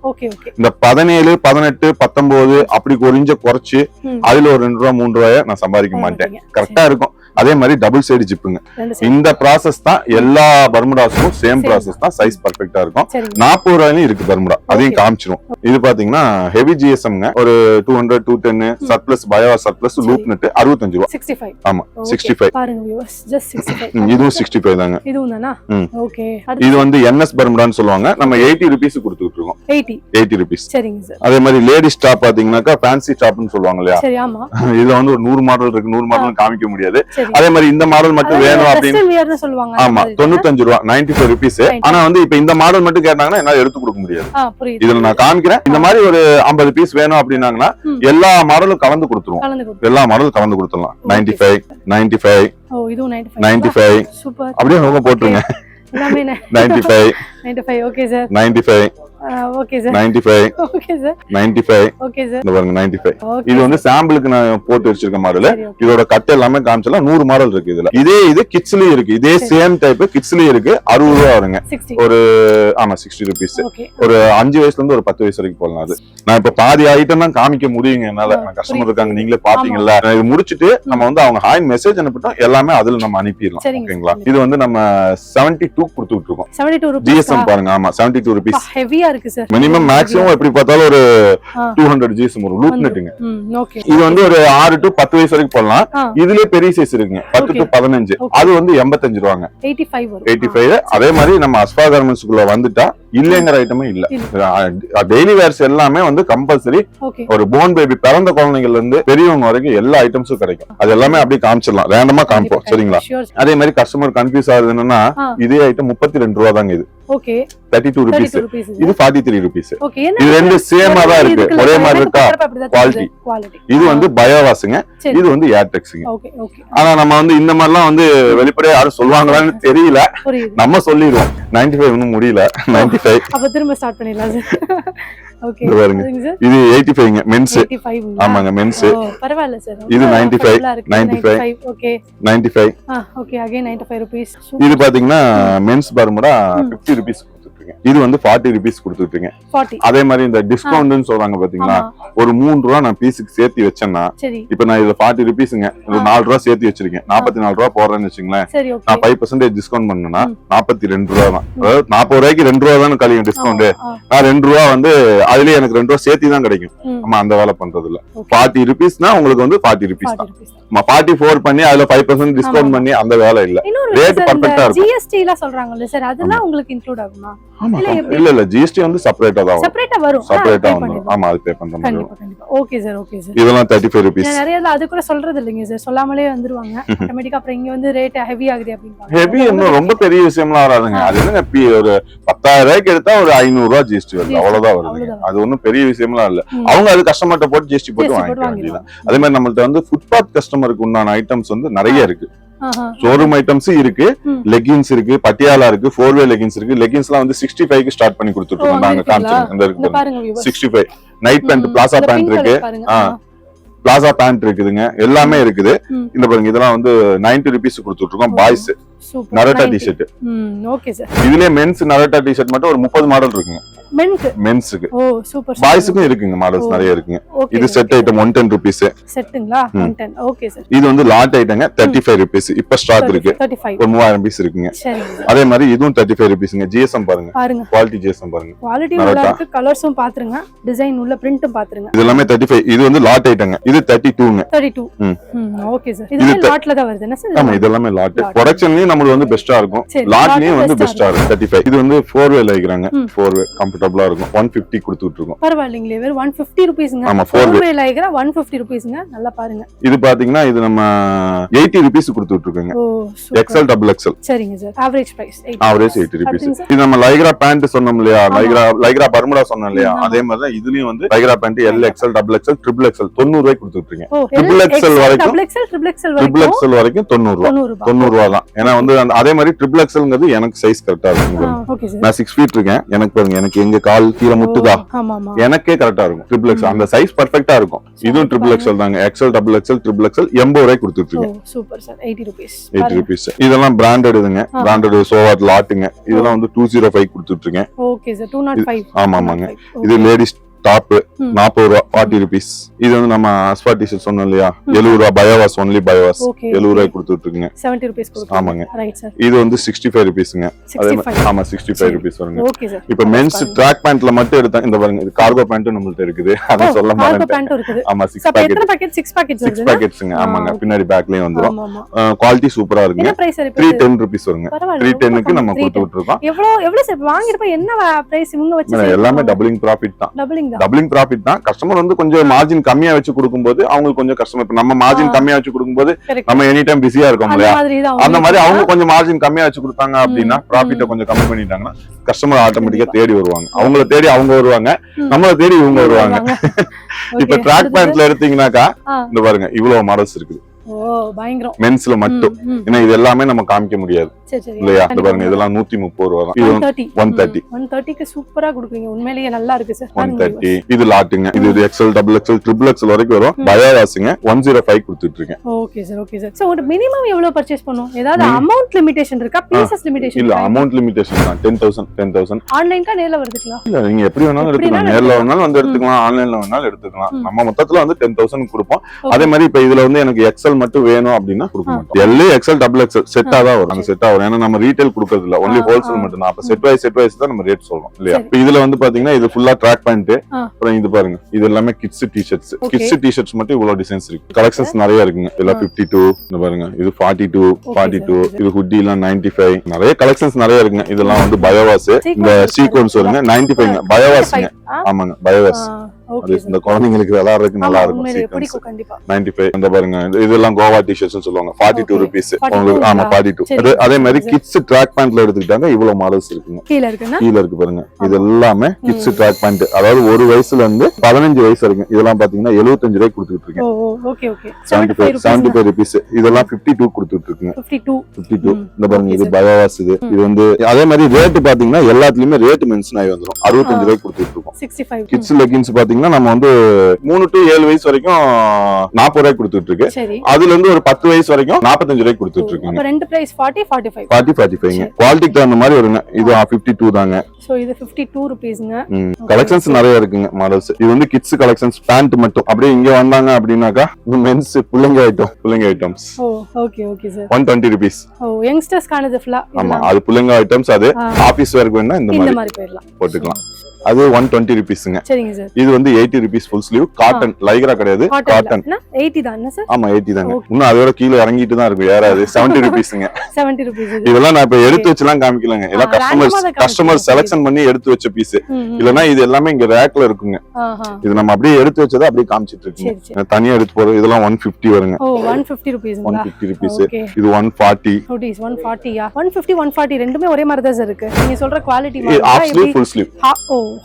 Speaker 1: இந்த 17, 18, 19 அப்படி ஒரு இன்ச்ச குறைச்சு அதுல ஒரு 2 ரூபா 3 ரூபாய நான் சம்பாதிக்க மாட்டேன். கரெக்டா இருக்கும். அதே மாதிரி டபுள் சைடு ஜிப்புங்க. இந்த ப்ராசஸ் தான் எல்லா பர்முடாஸ்க்கும் சேம் ப்ராசஸ் தான். சைஸ் பர்ஃபெக்ட்டா இருக்கும். 40 ரூபாயிலும் இருக்கு பர்முடா, அதையும் காமிச்சிரும். இது பாத்தீங்கன்னா ஹெவி ஜிஎஸ்எம்ங்க. ஒரு 200, 210 சர்ப்ளஸ், பயோவா சர்ப்ளஸ், லூப் நட் 65 ரூபாய். 65. ஆமா, 65. பாருங்க வியூவர்ஸ், ஜஸ்ட் 65. இதுவும் 65 தாங்க. இதுவும் தானா? ஓகே. இது வந்து என்எஸ் பர்முடான்னு சொல்லுவாங்க. நம்ம 80 ரூபீஸ் கொடுத்துட்டு இருக்கோம். 80 ரூபீஸ். சரிங்க சார். அதே மாதிரி லேடிஸ் டாப் பாத்தீங்கன்னாக்கா ஃபேன்சி டாப்னு சொல்லுவாங்க இல்லையா? சரி, ஆமா. இதுல வந்து ஒரு 100 மாடல் இருக்கு. 100 மாடல் காமிக்க முடியாது. அதே மாதிரி இந்த மாடல் மட்டும் வேணும் அப்படின்னு சொல்லுவாங்க. ஆமா, 95 ரூபாய், 95 ரூபீஸ். ஆனா வந்து இப்ப இந்த மாடல் மட்டும் கேட்டாங்கன்னா என்னால எடுத்து கொடுக்க முடியாது. இதுல நான் காமிக்கிறேன். இந்த மாதிரி ஒரு 50 பீஸ் வேணும் அப்படின்னாங்கன்னா எல்லா மாடலும் கலந்து கொடுத்துருவோம். எல்லா மாடலும் கலந்து கொடுத்துடலாம். 95, 95, 95 அப்படியே அவங்க போட்டுருங்க. 95, 95, okay sir. 95, okay sir. 95, okay sir. 95, okay sir. இந்த பாருங்க 95. இது வந்து சாம்பிளுக்கு நான் போட்டு வச்சிருக்க மாடல். இதோட கட் எல்லாமே காமிச்சலாம். 100 மாடல் இருக்கு இதுல. இது கிட்ஸ்லயும் இருக்கு. இதே சேம் டைப் கிட்ஸ்லயும் இருக்கு. 60 ரூபாய் வருங்க. ஒரு ஆமா 60 ரூபீஸ். ஒரு 5 வயசுல இருந்து ஒரு 10 வயசு வரைக்கும் போடலாம். அது நான் இப்ப பாதி ஐட்டம் தான் காமிக்க முடியுங்க என்னால. கஸ்டமர் இருக்காங்க, நீங்களே பாத்தீங்கல்ல. இது முடிச்சிட்டு நம்ம வந்து அவங்க ஹாய் மெசேஜ் அனுப்பிட்டோம், எல்லாமே அதுல நம்ம அனுப்பிடலாம். ஓகேங்களா? இது வந்து நம்ம 72 கொடுத்துட்டு இருக்கோம். 72 ரூபாய் ஜிஎஸ்எம் பாருங்க. ஆமா, 72 ரூபீஸ். ஹெவியா இருக்கு சார். மினிமம் மேக்ஸிமம் எப்படி பார்த்தாலும் ஒரு 200 ஜிஎஸ்எம் ஒரு லூப் நெட்டுங்க. ஓகே. இது வந்து ஒரு 6 to 10 வயசு வரைக்கும் போடலாம். இதுலயே பெரிய சைஸ் இருக்குங்க, 10 to 15. அது வந்து 85 ரூபாங்க. 85 வரும். 85. அதே மாதிரி நம்ம அஸ்பா கார்மெண்ட்ஸ்க்குள்ள வந்துட்டா இல்லங்கிற ஐட்டமே இல்ல. டெய்லி வேர்ஸ் எல்லாமே வந்து கம்பல்சரி. ஒரு போன் பேபி பிறந்த குழந்தைங்கள்ல இருந்து பெரியவங்க வரைக்கும் எல்லா ஐட்டம்ஸும் கிடைக்கும். அது எல்லாமே அப்படியே காமிச்சிடலாம், ரேண்டமா காமிப்போம். சரிங்களா? அதே மாதிரி கஸ்டமர் கன்ஃபியூஸ் ஆகுது என்னன்னா, இதே ஐட்டம் 32 ரூபா தாங்க. இது ஓகே 32 ரூபீஸ். இது 43 ரூபீஸ். இது ரெண்டு சேமா தான் இருக்கு, ஒரே மாதிரி இருக்கா குவாலிட்டி. இது வந்து பயோவாஸ்ங்க, இது வந்து ஏர்டெக்ஸ்ங்க. ஆனா நம்ம வந்து இந்த மாதிரிலாம் வந்து வெளிப்படையா யாரும் சொல்லுவாங்களான்னு தெரியல, நம்ம சொல்லிடுவோம். 95 இன்னும் முடியல. 95 அப்ப திரும்ப ஸ்டார்ட் பண்ணிடலாம் சார்.
Speaker 2: ஓகே
Speaker 1: இது பாருங்க இது 85ங்க மென்ஸ்
Speaker 2: 85
Speaker 1: ஆமாங்க மென்ஸ்
Speaker 2: பரவாயில்ல சார்
Speaker 1: இது 95
Speaker 2: ஓகே
Speaker 1: 95
Speaker 2: ஓகே அகைன் 95 rupees
Speaker 1: இது பாத்தீங்கன்னா மென்ஸ் பர்முடா 50 rupees கொடுத்துருக்கீங்க இது வந்து 40 rupees கொடுத்துருக்கீங்க
Speaker 2: 40
Speaker 1: அதே மாதிரி இந்த டிஸ்கவுண்ட்னு சொல்றாங்க பாத்தீங்களா ஒரு 3 ரூபா நான் பீஸுக்கு சேர்த்து வச்சேன்னா
Speaker 2: சரி
Speaker 1: இப்ப நான் இதுல 40 rupeesங்க ஒரு 4 ரூபா சேர்த்து வச்சிருக்கேன் 44 ரூபா போடுறேன்னு வச்சுங்களேன்
Speaker 2: சரி ஓகே
Speaker 1: நான் 5% டிஸ்கவுண்ட் பண்ணேன்னா 42 ரூபா தான் அதாவது 40 ரூபாய்க்கு 2 ரூபா தான் கழியும் டிஸ்கவுண்ட் நான் 2 ரூபா வந்து அதுலயே எனக்கு 2 ரூபா சேர்த்து தான் கிடைக்கும் நம்ம அந்த வேலை பண்றது இல்ல 40 rupeesனா உங்களுக்கு வந்து 40 rupees தான் 44 பண்ணி அதுல 5% டிஸ்கவுண்ட் பண்ணி அந்த வேலை இல்ல ரேட் பர்ஃபெக்ட்டா இருக்கும்
Speaker 2: ஜிஎஸ்டி எல்லாம் சொல்றாங்கல்ல சார் அதெல்லாம் உங்களுக்கு இன்க்ளூட் ஆகுமா
Speaker 1: இல்ல ஜிஎஸ்டி வந்து செப்பரேட்டா தான் வரும்
Speaker 2: செப்பரேட்டா வரும்
Speaker 1: செப்பரேட்டா வந்துரும் ஆமா அது பே பண்ற மாதிரி
Speaker 2: கண்டிப்பா கண்டிப்பா ஓகே சார் ஓகே சார்
Speaker 1: இதெல்லாம் 35 rupees
Speaker 2: நிறைய அது கூட சொல்றது இல்லைங்க சார் சொல்லாமலே வந்துருவாங்க ஆட்டோமேட்டிக்கா அப்புறம் இங்க வந்து ரேட் ஹெவி ஆகுது அப்படின்பாங்க
Speaker 1: ஹெவி இன்னும் ரொம்ப பெரிய விஷயம்லாம் வராதுங்க அது என்னங்க ஒரு 10,000 ரூபாய்க்கு எடுத்தா ஒரு 500 ரூபாய் ஜிஎஸ்டி வருது அவ்வளவுதான் வருது அது ஒண்ணும் பெரிய விஷயம்லாம் இல்ல அவங்க அது கஸ்டமர்ட்ட போட்டு ஜிஎஸ்டி போட்டு வாங்கிக்க வேண்டியதான் அதே மாதிரி நம்மள்ட்ட வந்து ஃபுட்பாத் கஸ்டமருக்கு உண்டான ஐட்டம்ஸ் வந்து நிறைய இருக்கு ஷோரூம் ஐட்டம்ஸ் இருக்கு லெகின்ஸ் இருக்கு பட்டியாலா இருக்கு 4-way லெகின்ஸ் இருக்கு லெகின்ஸ்லாம் வந்து 65 க்கு ஸ்டார்ட் பண்ணி கொடுத்துட்டோம் நாங்க காமிச்சோம் இந்த இருக்கு 65 நைட் பேண்ட் பிளாசா பேண்ட் இருக்கு பிளாசா பேண்ட் இருக்குதுங்க எல்லாமே இருக்குது இந்த பாருங்க இதெல்லாம் வந்து 90 rupees கொடுத்துட்டு இருக்கோம் பாய்ஸ் நரட்டா டி-ஷர்ட்
Speaker 2: ஓகே சார்
Speaker 1: இதுலயே மென்ஸ் நரட்டா டி-ஷர்ட் மட்டும் ஒரு 30 மாடல் இருக்குங்க மென்ஸ்க்கு
Speaker 2: ஓ சூப்பர்
Speaker 1: பாய்ஸ்க்கும் இருக்குங்க மாடல்ஸ் நிறைய இருக்குங்க இது set item 110 rupees
Speaker 2: செட்டுங்களா 110 okay sir
Speaker 1: இது வந்து லாட் ஐட்டங்க 35 rupees இப்ப ஸ்டாக் இருக்கு
Speaker 2: 35
Speaker 1: ஒரு 3000 பீஸ் இருக்குங்க
Speaker 2: சரி
Speaker 1: அதே மாதிரி இதுவும் 35 rupeesங்க ஜிஎஸ்எம் பாருங்க குவாலிட்டி ஜிஎஸ்எம் பாருங்க
Speaker 2: குவாலிட்டி நல்லா இருக்கு கலர்ஸும் பாத்துருங்க டிசைன் உள்ள பிரிண்டும் பாத்துருங்க
Speaker 1: இது எல்லாமே 35 இது வந்து லாட் ஐட்டங்க இது 32ங்க
Speaker 2: 32 ஓகே சார் இது லாட்ல தான் வருது என்ன சார்
Speaker 1: ஆமா இது எல்லாமே லாட் ப்ரொடக்ஷன்லயும் நமக்கு வந்து பெஸ்டா இருக்கும் லாட்லயும் வந்து பெஸ்டா இருக்கும் 35 இது வந்து 4-way லைக்றாங்க 4-way கம்ஃபர்ட்டபிளா இருக்கும் 150 கொடுத்துட்டு இருக்கோம்
Speaker 2: பரவாயில்லைங்களே வெறும் 150 rupeesங்க
Speaker 1: ஆமா
Speaker 2: 4-way லைக்ரா 150 rupeesங்க நல்லா பாருங்க
Speaker 1: இது பாத்தீங்கன்னா இது நம்ம 80 rupees கொடுத்துட்டு இருக்கோங்க
Speaker 2: ஓ
Speaker 1: எக்ஸ்எல் டபுள் எக்ஸ்எல்
Speaker 2: சரிங்க sir average price
Speaker 1: average 80 rupees இது நம்ம லைக்ரா பேண்ட் சொன்னோம் இல்லையா லைக்ரா பர்முடா சொன்னோம் இல்லையா அதே மாதிரி தான் இதுலயும் வந்து lycra pant L XL double XL triple XL 90 ரூபாய்க்கு கொடுத்துட்டு இருக்கீங்க ட்ரிபிள் எக்ஸ்எல் வரைக்கும் ட்ரிபிள் எக்ஸ்எல் வரைக்கும் 90 ரூபாய் தான் ஏன்னா வந்து அதே மாதிரி ட்ரிபிள் எக்ஸ்எல்ங்கிறது எனக்கு சைஸ் கரெக்டா இருக்கும் நான் 6 feet இருக்கேன் எனக்கு பாருங்க எனக்கு எங்க கால் கீழே முட்டுதா எனக்கே கரெக்டா இருக்கும் ட்ரிபிள் எக்ஸ்எல் அந்த சைஸ் பர்ஃபெக்ட்டா இருக்கும் இதுவும் ட்ரிபிள் எக்ஸ்எல் தாங்க XL double XL triple XL 80 ரூபாய்க்கு கொடுத்துட்டு இருக்கேன்
Speaker 2: சூப்பர் சார் 80 rupees
Speaker 1: இதெல்லாம் பிராண்டட் இதுங்க பிராண்டட் சோவாட் லாட்டுங்க இதெல்லாம் வந்து 205 கொடுத்துட்டு இருக்கேன்
Speaker 2: ஓகே சார் 205
Speaker 1: ஆமாங்க இது லேடிஸ் டாப் 40 ரூபா 40 rupees இது வந்து நம்ம அஸ்பா டி-ஷர்ட் சொன்னோம் இல்லையா 70 ரூபா பயோவாஸ் ஒன்லி பயோவாஸ் 70 ரூபாய் கொடுத்துட்டு இருக்கீங்க
Speaker 2: 70 rupees கொடுங்க
Speaker 1: ஆமாங்க
Speaker 2: ரைட் சார்
Speaker 1: இது வந்து 65 rupeesங்க அதே ஆமா 65 rupees வருங்க
Speaker 2: ஓகே சார்
Speaker 1: இப்போ மென்ஸ் ட்ராக் பேண்ட்ல மட்டும் எடுத்தா இந்த பாருங்க இது கார்கோ பேண்ட் நம்மள்ட்ட இருக்குது அத சொல்ல
Speaker 2: கார்கோ பேண்ட் இருக்குது
Speaker 1: ஆமா 6
Speaker 2: பாக்கெட் எத்தனை பாக்கெட் 6 பாக்கெட்ஸ் வருது
Speaker 1: 6 பாக்கெட்ஸ்ங்க ஆமாங்க பின்னாடி பேக்லயே வந்துரும் குவாலிட்டி சூப்பரா இருக்குங்க
Speaker 2: என்ன பிரைஸ் சார்
Speaker 1: 310 rupees வருங்க 310 க்கு நம்ம கொடுத்துட்டு இருக்கோம்
Speaker 2: எவ்வளவு சார் வாங்கிட்டு என்ன பிரைஸ் இவங்க வச்சு
Speaker 1: எல்லாமே டபுளிங் ப்ராஃபிட் தான் டபுளிங் ப்ராஃபிட் தான் கஸ்டமர் வந்து கொஞ்சம் மார்ஜின் கம்மியா வச்சு கொடுக்கும்போது அவங்களுக்கு கொஞ்சம் கஸ்டமர் நம்ம மார்ஜின் கம்மியா வச்சு கொடுக்கும்போது நம்ம எனி டைம் பிஸியா இருக்கோம் இல்லையா அந்த மாதிரி அவங்க கொஞ்சம் மார்ஜின் கம்மியா வச்சு கொடுத்தாங்க அப்படின்னா ப்ராஃபிட்ட கொஞ்சம் கம்மி பண்ணிட்டாங்கன்னா கஸ்டமர் ஆட்டோமேட்டிக்கா தேடி வருவாங்க அவங்கள தேடி அவங்க வருவாங்க நம்மள தேடி இவங்க வருவாங்க இப்ப ட்ராக் பேண்ட்ல எடுத்தீங்கன்னாக்கா இந்த பாருங்க இவ்வளவு மாடல்ஸ் இருக்குது
Speaker 2: பயங்கரம்
Speaker 1: மென்ஸ்ல மட்டும் ஏன்னா இது எல்லாமே நம்ம காமிக்க முடியாது இல்லையா இந்த பாருங்க இதெல்லாம் 130 ரூபா தான் 130
Speaker 2: க்கு சூப்பரா கொடுக்குறீங்க உண்மையிலேயே நல்லா இருக்கு சார்
Speaker 1: 130 இது லாட்டுங்க இது XL double XL triple XL வரைக்கும் வரும் பயோவாஸ்ங்க 105 கொடுத்துட்டு இருக்கேன்
Speaker 2: ஓகே சார் சோ ஒரு மினிமம் எவ்வளவு பர்ச்சேஸ் பண்ணும் ஏதாவது அமௌண்ட் லிமிடேஷன் இருக்கா பீசஸ் லிமிடேஷன்
Speaker 1: இல்ல அமௌண்ட் லிமிடேஷன் தான் 10000
Speaker 2: ஆன்லைன்க்கா நேர்ல வருதுங்களா
Speaker 1: இல்ல நீங்க எப்படி வேணாலும் எடுத்துக்கலாம் நேர்ல வேணாலும் வந்து எடுத்துக்கலாம் ஆன்லைன்ல வேணாலும் எடுத்துக்கலாம் நம்ம மொத்தத்துல வந்து 10000 கொடுப்போம் அதே மாதிரி இப்ப இதுல வந்து எனக்கு எக்ஸ்எல் மட்டும் வேணும் அப்படின்னா கொடுக்க மாட்டோம் எல்ஏ எக்ஸ்எல் டபுள் எக்ஸ்எல் செட்டா தான் வரும் அந்த செட்டா வரும் ஏன்னா நம்ம ரீட்டைல் கொடுக்கறது இல்ல ஒன்லி ஹோல்சேல் மட்டும் தான் அப்ப செட் வைஸ் தான் நம்ம ரேட் சொல்றோம் இல்லையா இப்ப இதுல வந்து பாத்தீங்கன்னா இது ஃபுல்லா ட்ராக் பேண்ட் அப்புறம் இது பாருங்க இது எல்லாமே கிட்ஸ் டி-ஷர்ட்ஸ் மட்டும் இவ்வளவு டிசைன்ஸ் இருக்கு கலெக்ஷன்ஸ் நிறைய இருக்குங்க இதெல்லாம் 52 இந்த பாருங்க இது 42 இது ஹுட்டி எல்லாம் 95 நிறைய கலெக்ஷன்ஸ் நிறைய இருக்குங்க இதெல்லாம் வந்து பயோவாஸ் இந்த சீக்வன்ஸ் வருங்க 95 பயோவாஸ்ங்க ஆமாங்க பயோவாஸ்
Speaker 2: ஓகே
Speaker 1: இந்த குழந்தைங்களுக்கு விளையாடுறதுக்கு நல்லா இருக்கும் சீக்வென்ஸ்
Speaker 2: கண்டிப்பா
Speaker 1: 95 இந்த பாருங்க இதெல்லாம் கோவா டி-ஷர்ட்ஸ் சொல்லுவாங்க 42 ரூபீஸ் உங்களுக்கு ஆமா 42 அதே மாதிரி கிட்ஸ் ட்ராக் பேண்ட்ல எடுத்துக்கிட்டாங்க இவ்வளவு மாடல்ஸ் இருக்குங்க
Speaker 2: கீழ இருக்குனா
Speaker 1: கீழ இருக்கு பாருங்க இது எல்லாமே கிட்ஸ் ட்ராக் பேண்ட் அதாவது ஒரு வயசுல இருந்து 15 வயசு வரைக்கும் இதெல்லாம் பாத்தீங்கன்னா 75 ரூபாய்க்கு கொடுத்துட்டு இருக்கேன்
Speaker 2: ஓகே ஓகே
Speaker 1: 75 ரூபீஸ் இதெல்லாம் 52 கொடுத்துட்டு இருக்குங்க 52 இந்த பாருங்க இது பயோவாஸ் இது வந்து அதே மாதிரி ரேட் பாத்தீங்கன்னா எல்லாத்துலயுமே ரேட் மென்ஷன் ஆகி வந்துரும் 65 ரூபாய்க்கு கொடுத்துட்டு இருக்கோம்
Speaker 2: 65
Speaker 1: கிட்ஸ் லெகின்ஸ் பாத்தீங்கன்னா நம்ம வந்து 3 to 7 வயசு வரைக்கும் 40 ரூபாய்க்கு கொடுத்துட்டு இருக்கு
Speaker 2: சரி
Speaker 1: அதுல இருந்து ஒரு 10 வயசு வரைக்கும் 45 ரூபாய்க்கு கொடுத்துட்டு இருக்கீங்க
Speaker 2: அப்ப ரெண்டு பிரைஸ் 40 45
Speaker 1: 45 குவாலிட்டிக்கு தகுந்த மாதிரி வருங்க இது 52 தாங்க
Speaker 2: சோ இது 52 ரூபீஸ்ங்க
Speaker 1: கலெக்ஷன்ஸ் நிறைய இருக்குங்க மாடல்ஸ் இது வந்து கிட்ஸ் கலெக்ஷன்ஸ் பேண்ட் மட்டும் அப்படியே இங்க வந்தாங்க அப்படின்னாக்கா மென்ஸ் பிள்ளைங்க items
Speaker 2: okay okay sir
Speaker 1: 120 rupees
Speaker 2: youngsters கானது ஃபுல்லா
Speaker 1: ஆமா அது பிள்ளைங்க ஐட்டம்ஸ் அது ஆபீஸ் வேர்க்கு வேணா இந்த மாதிரி
Speaker 2: போயிடலாம்
Speaker 1: போட்டுக்கலாம் அது 120 ரூபீஸ்ங்க
Speaker 2: சரிங்க சார்
Speaker 1: இது வந்து 80 rupees full sleeve cotton Lycra கிடையாது காட்டன்
Speaker 2: 80 தானே சார்
Speaker 1: ஆமா 80 தாங்க இன்னும் அதோட கீழ இறங்கிட்டு தான் இருக்கு ஏறாது 70 ரூபீஸ்ங்க
Speaker 2: 70 ரூபீஸ்
Speaker 1: இதெல்லாம் நான் இப்ப எடுத்து வச்சுலாம் காமிக்கலங்க எல்லாம் கஸ்டமர் செலக்ஷன் பண்ணி எடுத்து வச்ச பீஸ் இல்லனா இது எல்லாமே இங்க ரேக்ல இருக்குங்க இது நம்ம அப்படியே எடுத்து வச்சத அப்படியே காமிச்சிட்டு இருக்கீங்க தனியா எடுத்து போறது இதெல்லாம் 150 வருங்க
Speaker 2: 150 ரூபீஸ்
Speaker 1: 150 ரூபீஸ் இது 140
Speaker 2: ரூபீஸ் 140 யா 150 140 ரெண்டுமே ஒரே மாதிரி தான் சார் இருக்கு நீங்க சொல்ற quality
Speaker 1: half sleeve full sleeve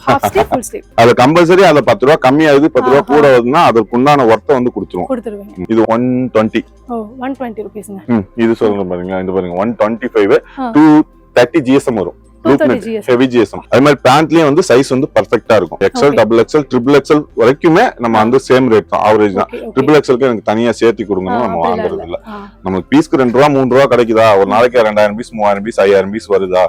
Speaker 2: half sleeve full sleeve
Speaker 1: அது கம்பல்சரி அதுல 10 ரூபாய் கம்மியாகுது 10 ரூபாய் கூட வருதுன்னா அதுக்கு உண்டான ஒர்த்த வந்து கொடுத்துருவோம் இது 120
Speaker 2: 120 ரூபீஸ்ங்க
Speaker 1: இது சொல்லுங்க பாருங்க இந்த பாருங்க 125 230 GSM வரும் ஹெவி ஜிஎஸ்எம் அதே மாதிரி பேண்ட்லயும் வந்து சைஸ் வந்து பெர்ஃபெக்ட்டா இருக்கும் XL double XL triple XL வரைக்குமே நம்ம வந்து சேம் ரேட் தான் ஆவரேஜ் தான் ட்ரிபிள் எக்ஸ்எல்க்கு எனக்கு தனியா சேர்த்து கொடுங்கன்னு நம்ம வாங்குறது இல்ல நமக்கு பீஸ்க்கு 2 ரூபா 3 ரூபா கிடைக்குதா ஒரு நாளைக்கு 2000 பீஸ் 3000 பீஸ் 5000 பீஸ் வருதா